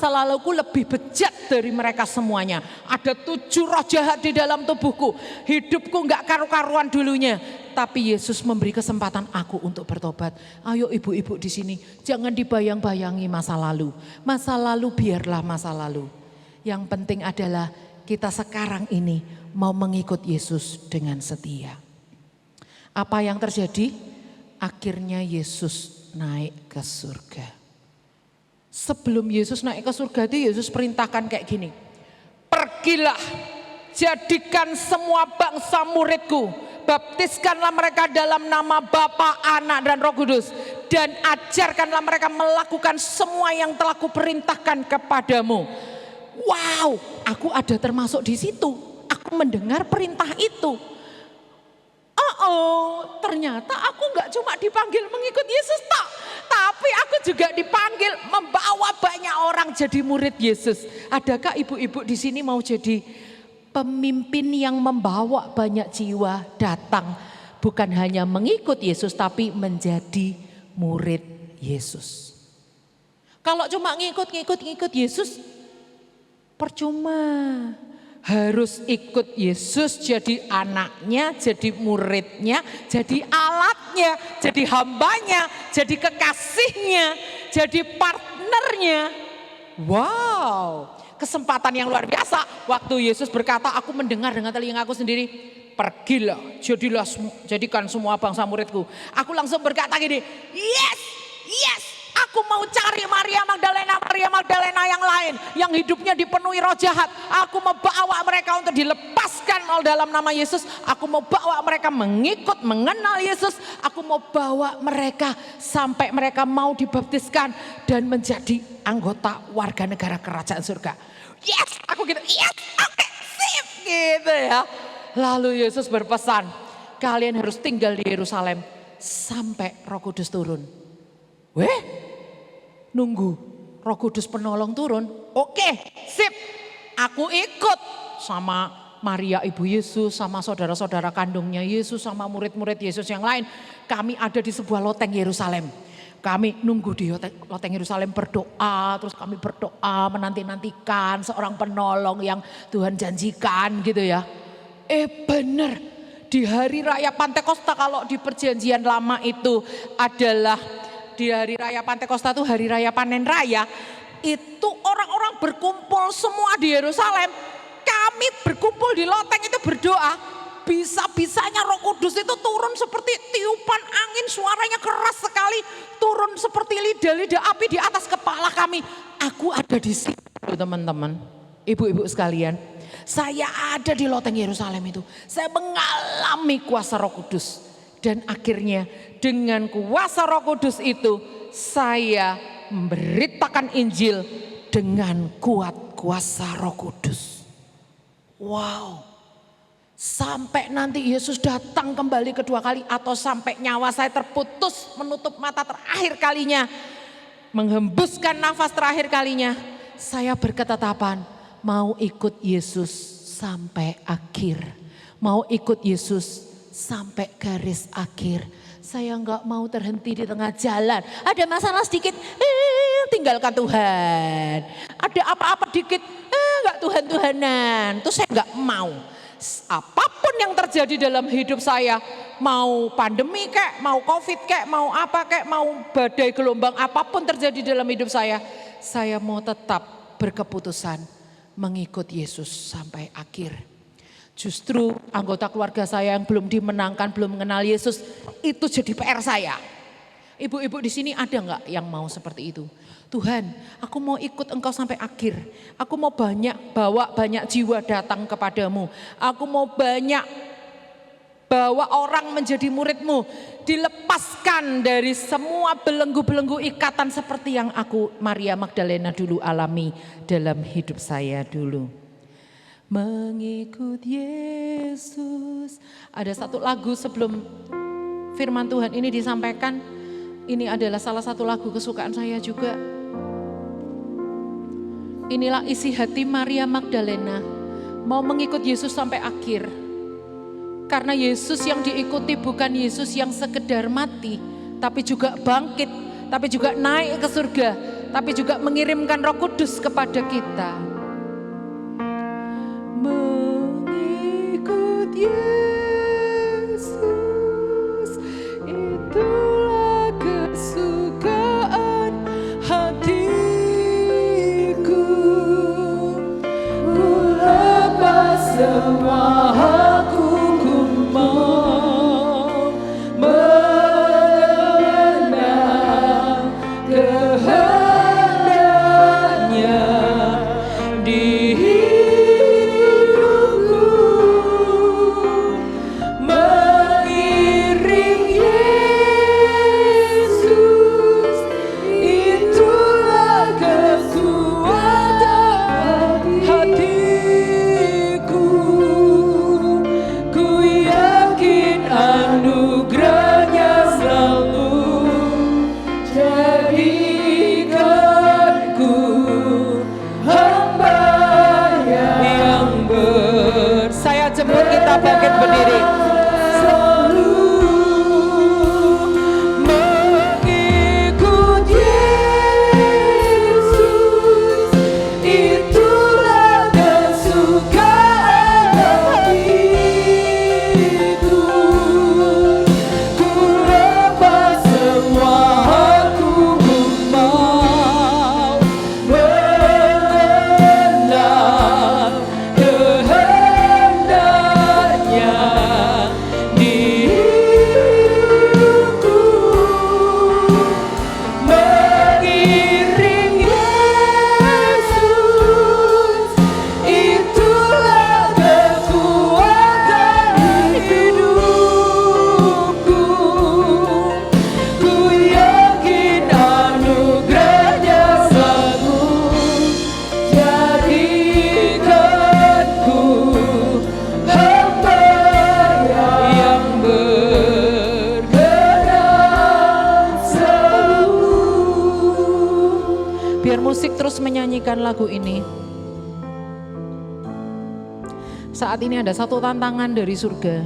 D: laluku lebih bejat dari mereka semuanya. Ada 7 roh jahat di dalam tubuhku. Hidupku enggak karu-karuan dulunya. Tapi Yesus memberi kesempatan aku untuk bertobat. Ayo ibu-ibu di sini, jangan dibayang-bayangi masa lalu. Masa lalu biarlah masa lalu. Yang penting adalah kita sekarang ini mau mengikut Yesus dengan setia. Apa yang terjadi? Akhirnya Yesus naik ke surga. Sebelum Yesus naik ke surga itu Yesus perintahkan kayak gini. "Pergilah, jadikan semua bangsa muridku. Baptiskanlah mereka dalam nama Bapa, Anak dan Roh Kudus. dan ajarkanlah mereka melakukan semua yang telah kuperintahkan kepadamu. Wow, aku ada termasuk di situ. Aku mendengar perintah itu. Ternyata aku nggak cuma dipanggil mengikut Yesus tak, tapi aku juga dipanggil membawa banyak orang jadi murid Yesus. Adakah ibu-ibu di sini mau jadi pemimpin yang membawa banyak jiwa datang, bukan hanya mengikut Yesus tapi menjadi murid Yesus? Kalau cuma ngikut Yesus percuma. Harus ikut Yesus, jadi anaknya, jadi muridnya, jadi alatnya, jadi hambanya, jadi kekasihnya, jadi partnernya. Wow, kesempatan yang luar biasa. Waktu Yesus berkata, aku mendengar dengan telingaku sendiri, pergilah, jadikan semua bangsa muridku. Aku langsung berkata gini, yes. Aku mau cari Maria Magdalena yang lain yang hidupnya dipenuhi roh jahat. Aku mau bawa mereka untuk dilepaskan dalam nama Yesus. Aku mau bawa mereka mengenal Yesus. Aku mau bawa mereka sampai mereka mau dibaptiskan dan menjadi anggota warga negara kerajaan surga. Yes, aku gitu. Yes, oke, sip gitu ya. Lalu Yesus berpesan, kalian harus tinggal di Yerusalem sampai Roh Kudus turun. Nunggu Roh Kudus penolong turun. Oke, sip. Aku ikut sama Maria ibu Yesus, sama saudara-saudara kandungnya Yesus, sama murid-murid Yesus yang lain. Kami ada di sebuah loteng Yerusalem. Kami nunggu di loteng Yerusalem berdoa, terus kami berdoa menanti-nantikan seorang penolong yang Tuhan janjikan gitu ya. Bener, di hari raya Pantekosta kalau di perjanjian lama itu adalah di hari raya Pantekosta itu hari raya panen raya, itu orang-orang berkumpul semua di Yerusalem. Kami berkumpul di loteng itu berdoa, bisa-bisanya Roh Kudus itu turun seperti tiupan angin, suaranya keras sekali, turun seperti lidah-lidah api di atas kepala kami. Aku ada di situ teman-teman, ibu-ibu sekalian. Saya ada di loteng Yerusalem itu, saya mengalami kuasa Roh Kudus. Dan akhirnya dengan kuasa Roh Kudus itu saya memberitakan Injil dengan kuat kuasa Roh Kudus. Wow. Sampai nanti Yesus datang kembali kedua kali atau sampai nyawa saya terputus, menutup mata terakhir kalinya, menghembuskan nafas terakhir kalinya, saya berketetapan mau ikut Yesus sampai akhir. Mau ikut Yesus sampai garis akhir. Saya enggak mau terhenti di tengah jalan. Ada masalah sedikit, tinggalkan Tuhan. Ada apa-apa dikit, enggak Tuhan-Tuhanan. Itu saya enggak mau. Apapun yang terjadi dalam hidup saya, mau pandemi kek, mau covid kek, mau apa kek, mau badai gelombang apapun terjadi dalam hidup saya mau tetap berkeputusan mengikut Yesus sampai akhir. Justru anggota keluarga saya yang belum dimenangkan, belum mengenal Yesus, itu jadi PR saya. Ibu-ibu di sini ada enggak yang mau seperti itu? Tuhan, aku mau ikut Engkau sampai akhir. Aku mau bawa banyak jiwa datang kepadamu. Aku mau banyak bawa orang menjadi murid-Mu. Dilepaskan dari semua belenggu-belenggu ikatan seperti yang aku Maria Magdalena dulu alami dalam hidup saya dulu. Mengikut Yesus. Ada satu lagu sebelum firman Tuhan ini disampaikan. Ini adalah salah satu lagu kesukaan saya juga. Inilah isi hati Maria Magdalena, mau mengikut Yesus sampai akhir. Karena Yesus yang diikuti bukan Yesus yang sekedar mati, tapi juga bangkit, tapi juga naik ke surga, tapi juga mengirimkan Roh Kudus kepada kita. Mengikut Yesus, itulah kesukaan hatiku. Ku lepas semua aku, ku mau mengenal kehendaknya. terus menyanyikan lagu ini. Saat ini ada satu tantangan dari surga.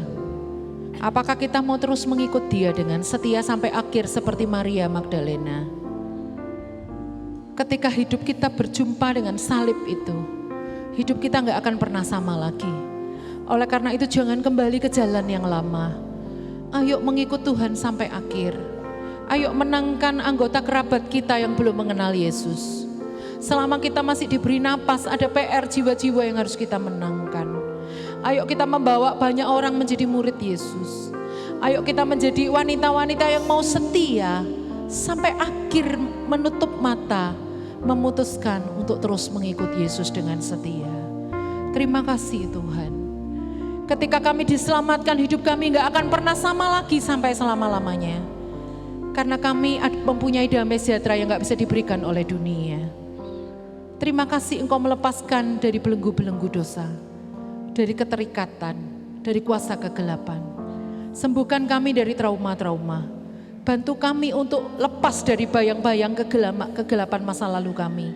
D: Apakah kita mau terus mengikut Dia dengan setia sampai akhir seperti Maria Magdalena? Ketika hidup kita berjumpa dengan salib itu, hidup kita gak akan pernah sama lagi. Oleh karena itu jangan kembali ke jalan yang lama. Ayo mengikut Tuhan sampai akhir. Ayo menangkan anggota kerabat kita yang belum mengenal Yesus. Selama kita masih diberi napas, ada PR jiwa-jiwa yang harus kita menangkan. Ayo kita membawa banyak orang menjadi murid Yesus. Ayo kita menjadi wanita-wanita yang mau setia sampai akhir, menutup mata, memutuskan untuk terus mengikut Yesus dengan setia. Terima kasih Tuhan. Ketika kami diselamatkan, hidup kami gak akan pernah sama lagi sampai selama-lamanya. Karena kami mempunyai damai sejahtera yang gak bisa diberikan oleh dunia. Terima kasih Engkau melepaskan dari belenggu-belenggu dosa, dari keterikatan, dari kuasa kegelapan. Sembuhkan kami dari trauma-trauma. Bantu kami untuk lepas dari bayang-bayang kegelapan masa lalu kami.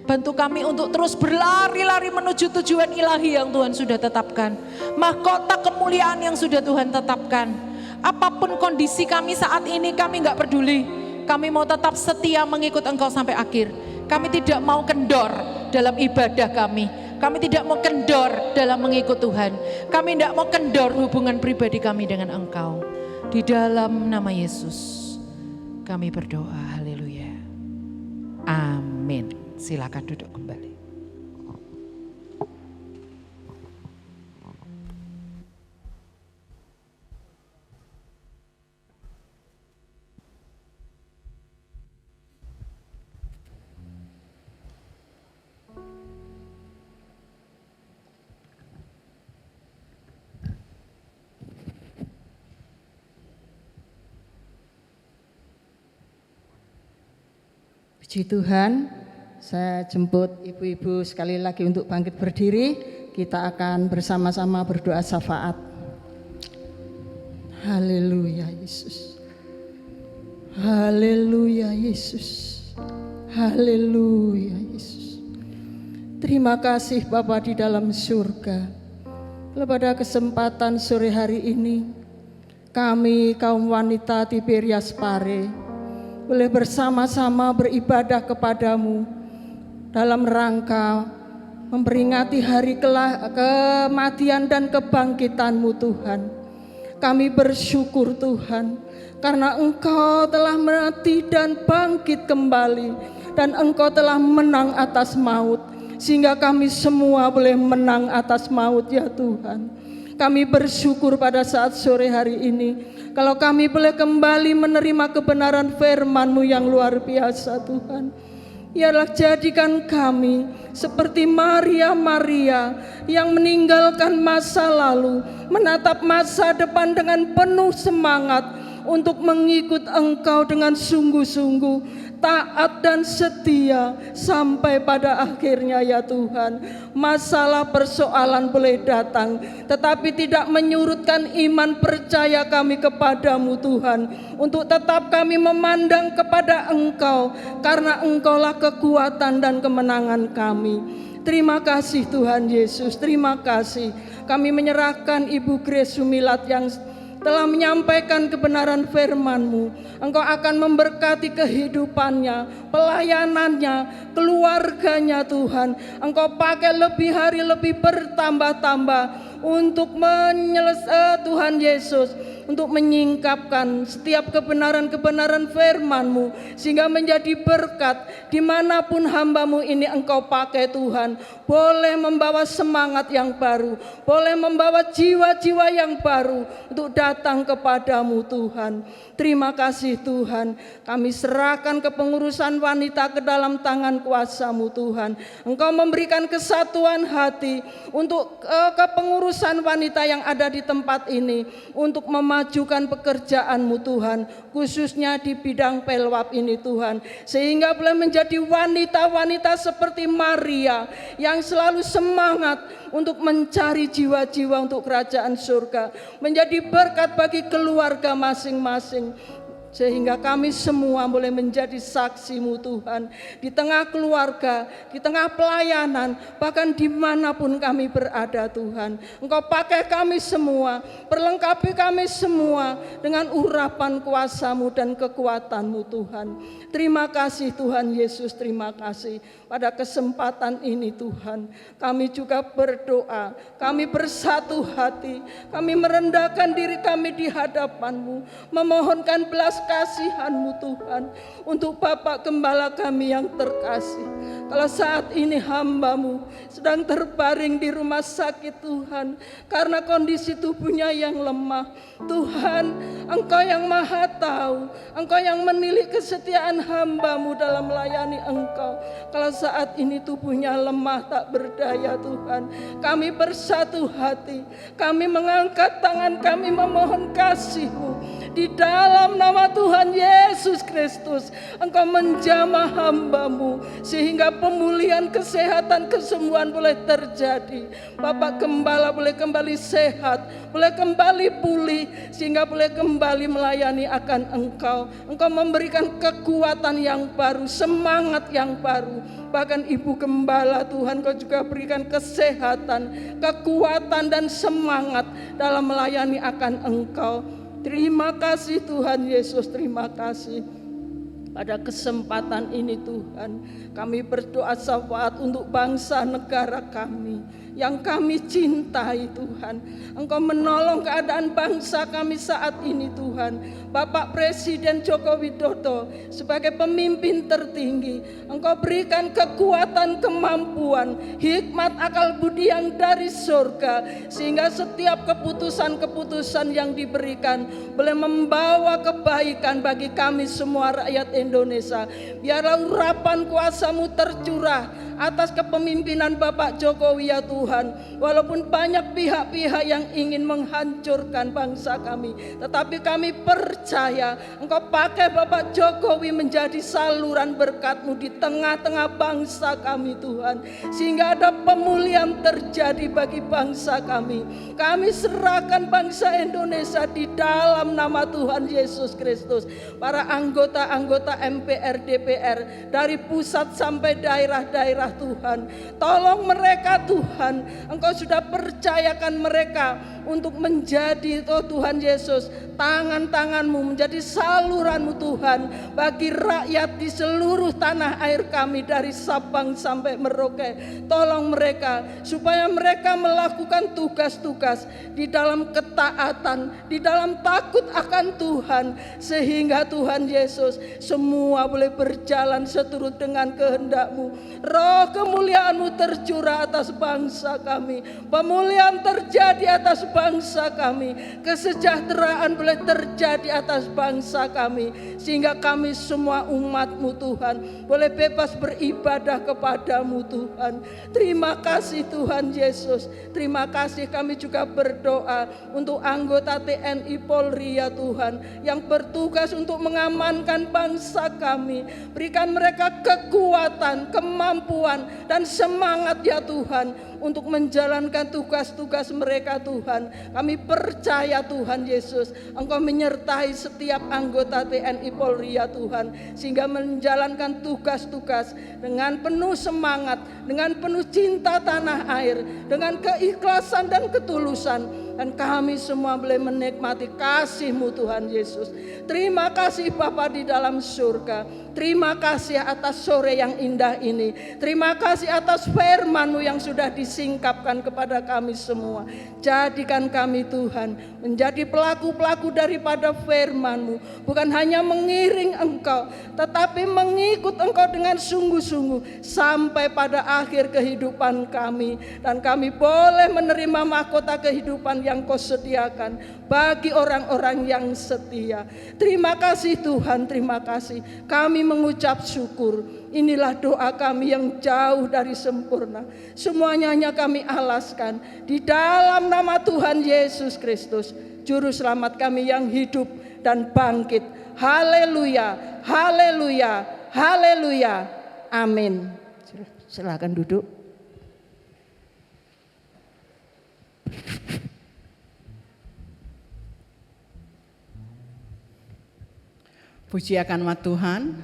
D: Bantu kami untuk terus berlari-lari menuju tujuan ilahi yang Tuhan sudah tetapkan. Mahkota kemuliaan yang sudah Tuhan tetapkan. Apapun kondisi kami saat ini, kami gak peduli. Kami mau tetap setia mengikut Engkau sampai akhir. Kami tidak mau kendor dalam ibadah kami. Kami tidak mau kendor dalam mengikut Tuhan. Kami tidak mau kendor hubungan pribadi kami dengan Engkau. Di dalam nama Yesus kami berdoa, haleluya. Amin. Silakan duduk kembali.
C: Puji Tuhan, saya jemput ibu-ibu sekali lagi untuk bangkit berdiri. Kita akan bersama-sama berdoa syafaat. Haleluya Yesus. Haleluya Yesus. Haleluya Yesus. Terima kasih Bapa di dalam surga. Pada kesempatan sore hari ini, kami kaum wanita Tiberias Pare boleh bersama-sama beribadah kepadamu dalam rangka memperingati hari kematian dan kebangkitan-Mu Tuhan. Kami bersyukur Tuhan karena Engkau telah mati dan bangkit kembali, dan Engkau telah menang atas maut, sehingga kami semua boleh menang atas maut ya Tuhan. Kami bersyukur pada saat sore hari ini kalau kami boleh kembali menerima kebenaran firman-Mu yang luar biasa Tuhan. Yalah, jadikan kami seperti Maria yang meninggalkan masa lalu, menatap masa depan dengan penuh semangat untuk mengikut Engkau dengan sungguh-sungguh, taat dan setia sampai pada akhirnya ya Tuhan. Masalah persoalan boleh datang, tetapi tidak menyurutkan iman percaya kami kepadamu Tuhan, untuk tetap kami memandang kepada Engkau, karena Engkaulah kekuatan dan kemenangan kami. Terima kasih Tuhan Yesus, terima kasih. Kami menyerahkan Ibu Grace Sumilat yang telah menyampaikan kebenaran firman-Mu. Engkau akan memberkati kehidupannya, pelayanannya, keluarganya Tuhan. Engkau pakai lebih hari lebih bertambah-tambah untuk Tuhan Yesus, untuk menyingkapkan setiap kebenaran-kebenaran firman-Mu, sehingga menjadi berkat dimanapun hamba-Mu ini Engkau pakai Tuhan. Boleh membawa semangat yang baru, boleh membawa jiwa-jiwa yang baru untuk datang kepadamu Tuhan. Terima kasih Tuhan. Kami serahkan kepengurusan wanita ke dalam tangan kuasa-Mu Tuhan. Engkau memberikan kesatuan hati untuk kepengurusan wanita yang ada di tempat ini, untuk memajukan pekerjaan-Mu Tuhan, khususnya di bidang pelwap ini Tuhan, sehingga boleh menjadi wanita-wanita seperti Maria yang selalu semangat untuk mencari jiwa-jiwa untuk kerajaan surga, menjadi berkat bagi keluarga masing-masing. Sehingga kami semua boleh menjadi saksi-Mu Tuhan. Di tengah keluarga, di tengah pelayanan, bahkan dimanapun kami berada Tuhan. Engkau pakai kami semua, perlengkapi kami semua dengan urapan kuasa-Mu dan kekuatan-Mu Tuhan. Terima kasih Tuhan Yesus, terima kasih. Pada kesempatan ini Tuhan, kami juga berdoa, kami bersatu hati, kami merendahkan diri kami di hadapan-Mu, memohonkan belas kasihan-Mu Tuhan, untuk Bapak Gembala kami yang terkasih. Kalau saat ini hamba-Mu sedang terbaring di rumah sakit Tuhan, karena kondisi tubuhnya yang lemah, Tuhan, Engkau yang maha tahu, Engkau yang menilik kesetiaan hamba-Mu dalam melayani Engkau. Kalau saat ini tubuhnya lemah tak berdaya Tuhan, kami bersatu hati, kami mengangkat tangan, kami memohon kasih-Mu. Di dalam nama Tuhan Yesus Kristus, Engkau menjamah hamba-Mu, sehingga pemulihan kesehatan, kesembuhan boleh terjadi. Bapak Gembala boleh kembali sehat, boleh kembali pulih, sehingga boleh kembali melayani akan Engkau. Engkau memberikan kekuatan yang baru, semangat yang baru. Bahkan Ibu Gembala Tuhan, Kau juga berikan kesehatan, kekuatan dan semangat dalam melayani akan Engkau. Terima kasih Tuhan Yesus, terima kasih. Pada kesempatan ini Tuhan, kami berdoa syafaat untuk bangsa negara kami yang kami cintai Tuhan. Engkau menolong keadaan bangsa kami saat ini Tuhan. Bapak Presiden Joko Widodo sebagai pemimpin tertinggi, Engkau berikan kekuatan, kemampuan, hikmat, akal budi yang dari surga, sehingga setiap keputusan-keputusan yang diberikan boleh membawa kebaikan bagi kami semua rakyat Indonesia. Biarlah urapan kuasa-Mu tercurah atas kepemimpinan Bapak Jokowi ya Tuhan. Walaupun banyak pihak-pihak yang ingin menghancurkan bangsa kami, tetapi kami percaya Engkau pakai Bapak Jokowi menjadi saluran berkat-Mu di tengah-tengah bangsa kami Tuhan, sehingga ada pemulihan terjadi bagi bangsa kami. Kami serahkan bangsa Indonesia di dalam nama Tuhan Yesus Kristus. Para anggota-anggota MPR, DPR, dari pusat sampai daerah-daerah Tuhan, tolong mereka Tuhan. Engkau sudah percayakan mereka untuk menjadi Tuhan Yesus, tangan-tangan-Mu menjadi saluran-Mu Tuhan bagi rakyat di seluruh tanah air kami dari Sabang sampai Merauke. Tolong mereka supaya mereka melakukan tugas-tugas di dalam ketaatan, di dalam takut akan Tuhan, sehingga Tuhan Yesus semua boleh berjalan seturut dengan kehendak-Mu. Roh kemuliaan-Mu tercurah atas bangsa kami, pemulihan terjadi atas bangsa kami, kesejahteraan boleh terjadi atas bangsa kami, sehingga kami semua umat-Mu Tuhan boleh bebas beribadah kepada-Mu Tuhan. Terima kasih Tuhan Yesus. Terima kasih, kami juga berdoa untuk anggota TNI Polri ya Tuhan, yang bertugas untuk mengamankan bangsa kami. Berikan mereka kekuatan, kemampuan dan semangat ya Tuhan untuk menjalankan tugas-tugas mereka Tuhan. Kami percaya Tuhan Yesus, Engkau menyertai setiap anggota TNI Polri ya Tuhan, sehingga menjalankan tugas-tugas dengan penuh semangat, dengan penuh cinta tanah air, dengan keikhlasan dan ketulusan. Dan kami semua boleh menikmati kasih-Mu Tuhan Yesus. Terima kasih Bapa di dalam surga. Terima kasih atas sore yang indah ini. Terima kasih atas firman-Mu yang sudah disingkapkan kepada kami semua. Jadikan kami Tuhan menjadi pelaku-pelaku daripada firman-Mu. Bukan hanya mengiring Engkau, tetapi mengikut Engkau dengan sungguh-sungguh sampai pada akhir kehidupan kami. Dan kami boleh menerima mahkota kehidupan yang Kau sediakan bagi orang-orang yang setia. Terima kasih Tuhan, terima kasih. Kami mengucap syukur. Inilah doa kami yang jauh dari sempurna. Semuanya hanya kami alaskan di dalam nama Tuhan Yesus Kristus, Juru Selamat kami yang hidup dan bangkit. Haleluya, haleluya, haleluya. Amin. Silakan duduk.
E: Puji akan nama Tuhan,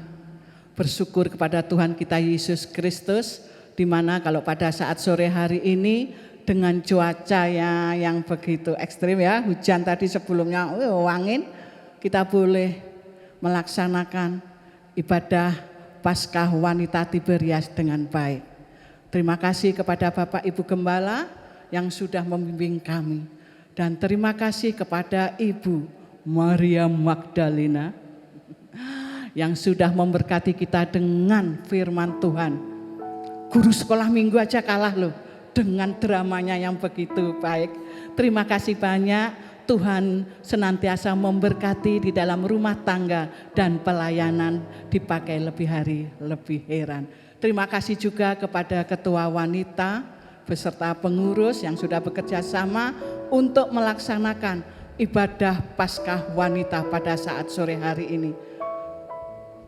E: bersyukur kepada Tuhan kita Yesus Kristus, di mana kalau pada saat sore hari ini dengan cuaca yang begitu ekstrim ya, hujan tadi sebelumnya, angin, kita boleh melaksanakan ibadah Paskah Wanita Tiberias dengan baik. Terima kasih kepada Bapak Ibu Gembala yang sudah membimbing kami, dan terima kasih kepada Ibu Maria Magdalena yang sudah memberkati kita dengan firman Tuhan. Guru sekolah minggu aja kalah loh dengan dramanya yang begitu baik. Terima kasih banyak, Tuhan senantiasa memberkati di dalam rumah tangga dan pelayanan dipakai lebih hari lebih heran. Terima kasih juga kepada ketua wanita beserta pengurus yang sudah bekerja sama untuk melaksanakan ibadah Paskah Wanita pada saat sore hari ini.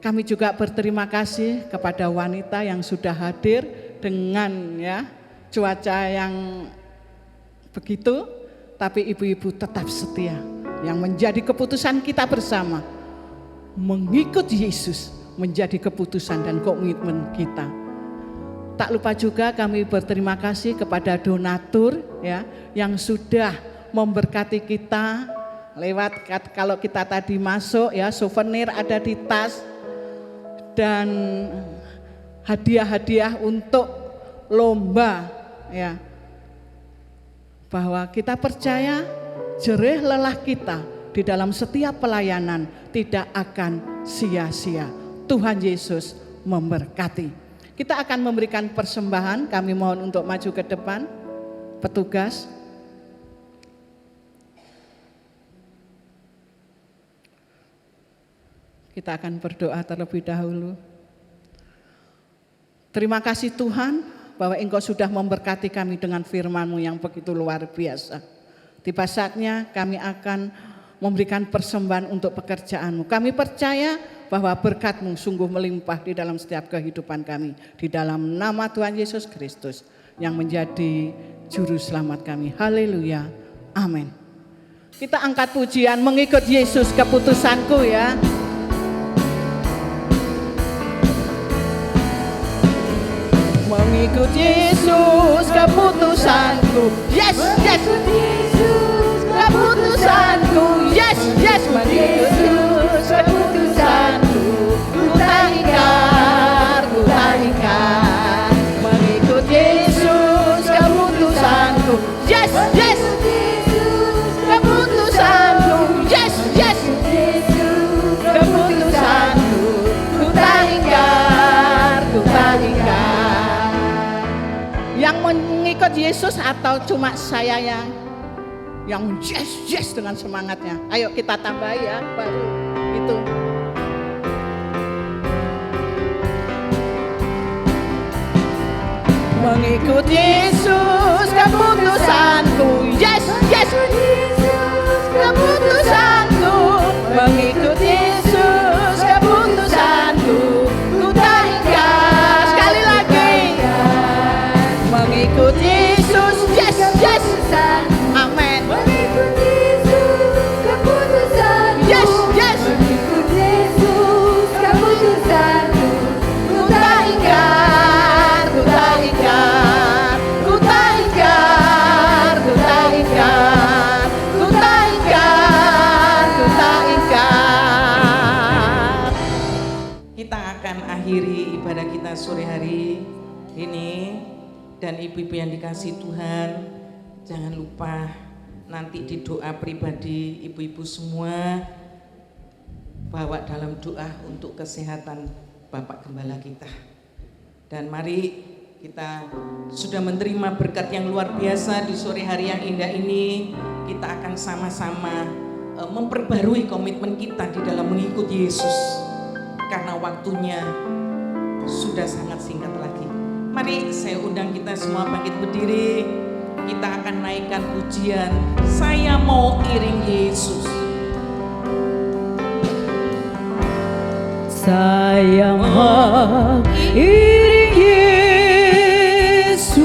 E: Kami juga berterima kasih kepada wanita yang sudah hadir dengan cuaca yang begitu, tapi ibu-ibu tetap setia. Yang menjadi keputusan kita bersama, mengikut Yesus menjadi keputusan dan komitmen kita. Tak lupa juga kami berterima kasih kepada donatur yang sudah memberkati kita lewat, kalau kita tadi masuk souvenir ada di tas, dan hadiah-hadiah untuk lomba bahwa kita percaya jerih lelah kita di dalam setiap pelayanan tidak akan sia-sia. Tuhan Yesus memberkati. Kita akan memberikan persembahan, kami mohon untuk maju ke depan petugas. Kita akan berdoa terlebih dahulu. Terima kasih Tuhan bahwa Engkau sudah memberkati kami dengan firman-Mu yang begitu luar biasa. Tiba saatnya kami akan memberikan persembahan untuk pekerjaan-Mu. Kami percaya bahwa berkat-Mu sungguh melimpah di dalam setiap kehidupan kami. Di dalam nama Tuhan Yesus Kristus yang menjadi juru selamat kami. Haleluya. Amin. Kita angkat pujian mengikut Yesus keputusanku ya. Mengikut Yesus keputusanku. Yes, yes. Keputusanku. Yes, yes. Mengikut Yesus keputusanku. Ku tak ingkar. Mengikut Yesus keputusanku. Yes, yes. Keputusanku. Yes, yes. Keputusanku. Ku tak ingkar. Yang mengikut Yesus atau cuma saya yang yes dengan semangatnya? Ayo kita tambah ya, baru itu. Mengikut Yesus keputusanku. Yes, yes. Keputusanku. Mengikut Yesus keputusanku. Ku tak ingkar. Sekali lagi. Mengikut Yesus, yes, yes, amin. Mengikut Yesus keputusan, yes, yes. Mengikut Yesus keputusanku. Ku tak ingkar.
D: Kita akan akhiri ibadah kita sore hari ini. Dan ibu-ibu yang dikasih Tuhan, jangan lupa nanti di doa pribadi ibu-ibu semua bawa dalam doa untuk kesehatan Bapak Gembala kita. Dan mari kita sudah menerima berkat yang luar biasa di sore hari yang indah ini. Kita akan sama-sama memperbarui komitmen kita di dalam mengikuti Yesus, karena waktunya sudah sangat singkat lagi. Mari saya undang kita semua bangkit berdiri. Kita akan naikkan pujian Saya Mau Iring Yesus.
C: Saya mau iring Yesus.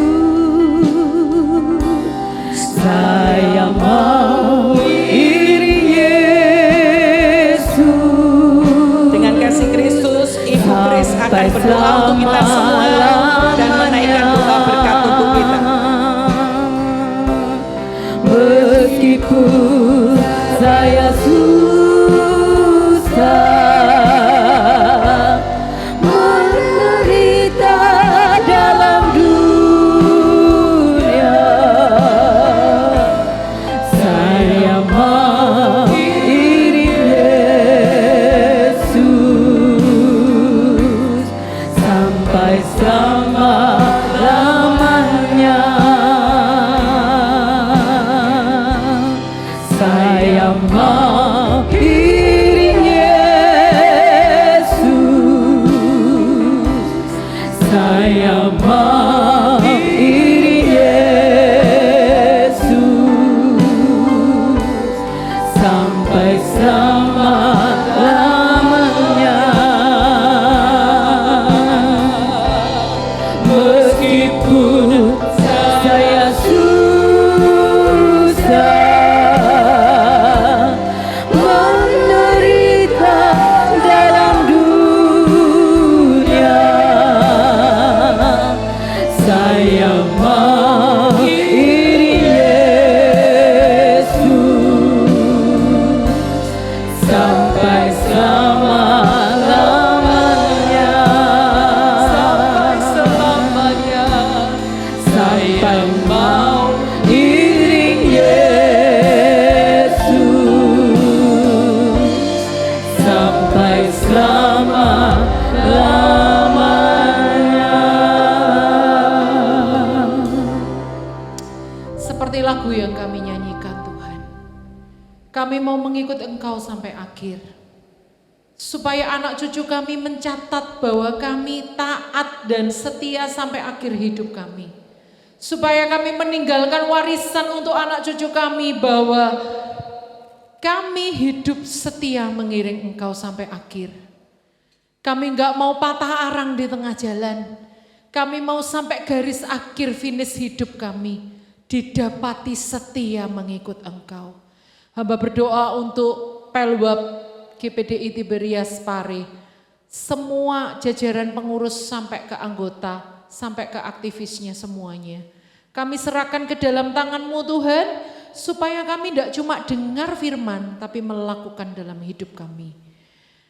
C: Saya mau iring Yesus.
D: berdoa untuk kita semua dan menaikkan doa berkat untuk kita.
C: Meskipun saya susah menderita dalam dunia, saya mau iring Yesus sampai selama-lamanya. Saya mau iring Yesus, saya mau iring Yesus sampai selama-lamanya. Meskipun saya susah menderita dalam dunia, saya mau iring Yesus sampai selama-lamanya. Sampai selamanya. Saya mau iring Yesus sampai selama-lamanya.
D: Seperti lagu yang kami nyanyikan Tuhan, kami mau mengikut Engkau sampai akhir. Supaya anak cucu kami mencatat bahwa kami taat dan setia sampai akhir hidup kami. Supaya kami meninggalkan warisan untuk anak cucu kami bahwa kami hidup setia mengiring Engkau sampai akhir. Kami enggak mau patah arang di tengah jalan. Kami mau sampai garis akhir finish hidup kami didapati setia mengikut Engkau. Hamba berdoa untuk Pelwab GPDI Tiberias Pare, semua jajaran pengurus sampai ke anggota, sampai ke aktivisnya semuanya. Kami serahkan ke dalam tangan-Mu Tuhan, supaya kami tidak cuma dengar firman, tapi melakukan dalam hidup kami.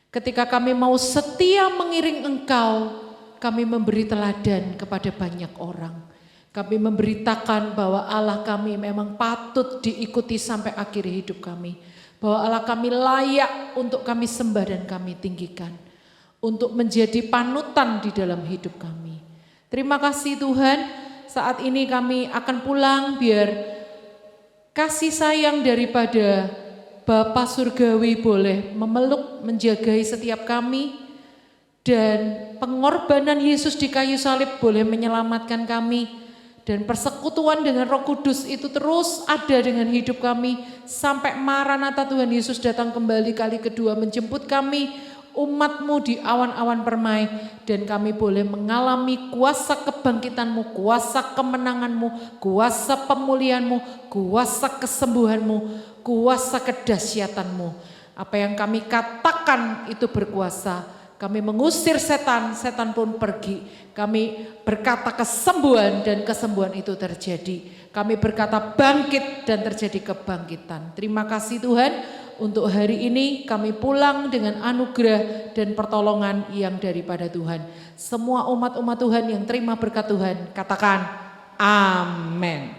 D: Ketika kami mau setia mengiring Engkau, kami memberi teladan kepada banyak orang. Kami memberitakan bahwa Allah kami memang patut diikuti sampai akhir hidup kami. Bahwa Allah kami layak untuk kami sembah dan kami tinggikan. Untuk menjadi panutan di dalam hidup kami. Terima kasih Tuhan. Saat ini kami akan pulang biar kasih sayang daripada Bapa Surgawi boleh memeluk, menjagai setiap kami. Dan pengorbanan Yesus di kayu salib boleh menyelamatkan kami. Dan persekutuan dengan Roh Kudus itu terus ada dengan hidup kami. Sampai Maranatha Tuhan Yesus datang kembali kali kedua menjemput kami. Umat-Mu di awan-awan permai. Dan kami boleh mengalami kuasa kebangkitan-Mu, kuasa kemenangan-Mu, kuasa pemulihan-Mu, kuasa kesembuhan-Mu, kuasa kedahsyatan-Mu. Apa yang kami katakan itu berkuasa. Kami mengusir setan, setan pun pergi. Kami berkata kesembuhan dan kesembuhan itu terjadi. Kami berkata bangkit dan terjadi kebangkitan. Terima kasih Tuhan. Untuk hari ini kami pulang dengan anugerah dan pertolongan yang daripada Tuhan. Semua umat-umat Tuhan yang terima berkat Tuhan, katakan amin.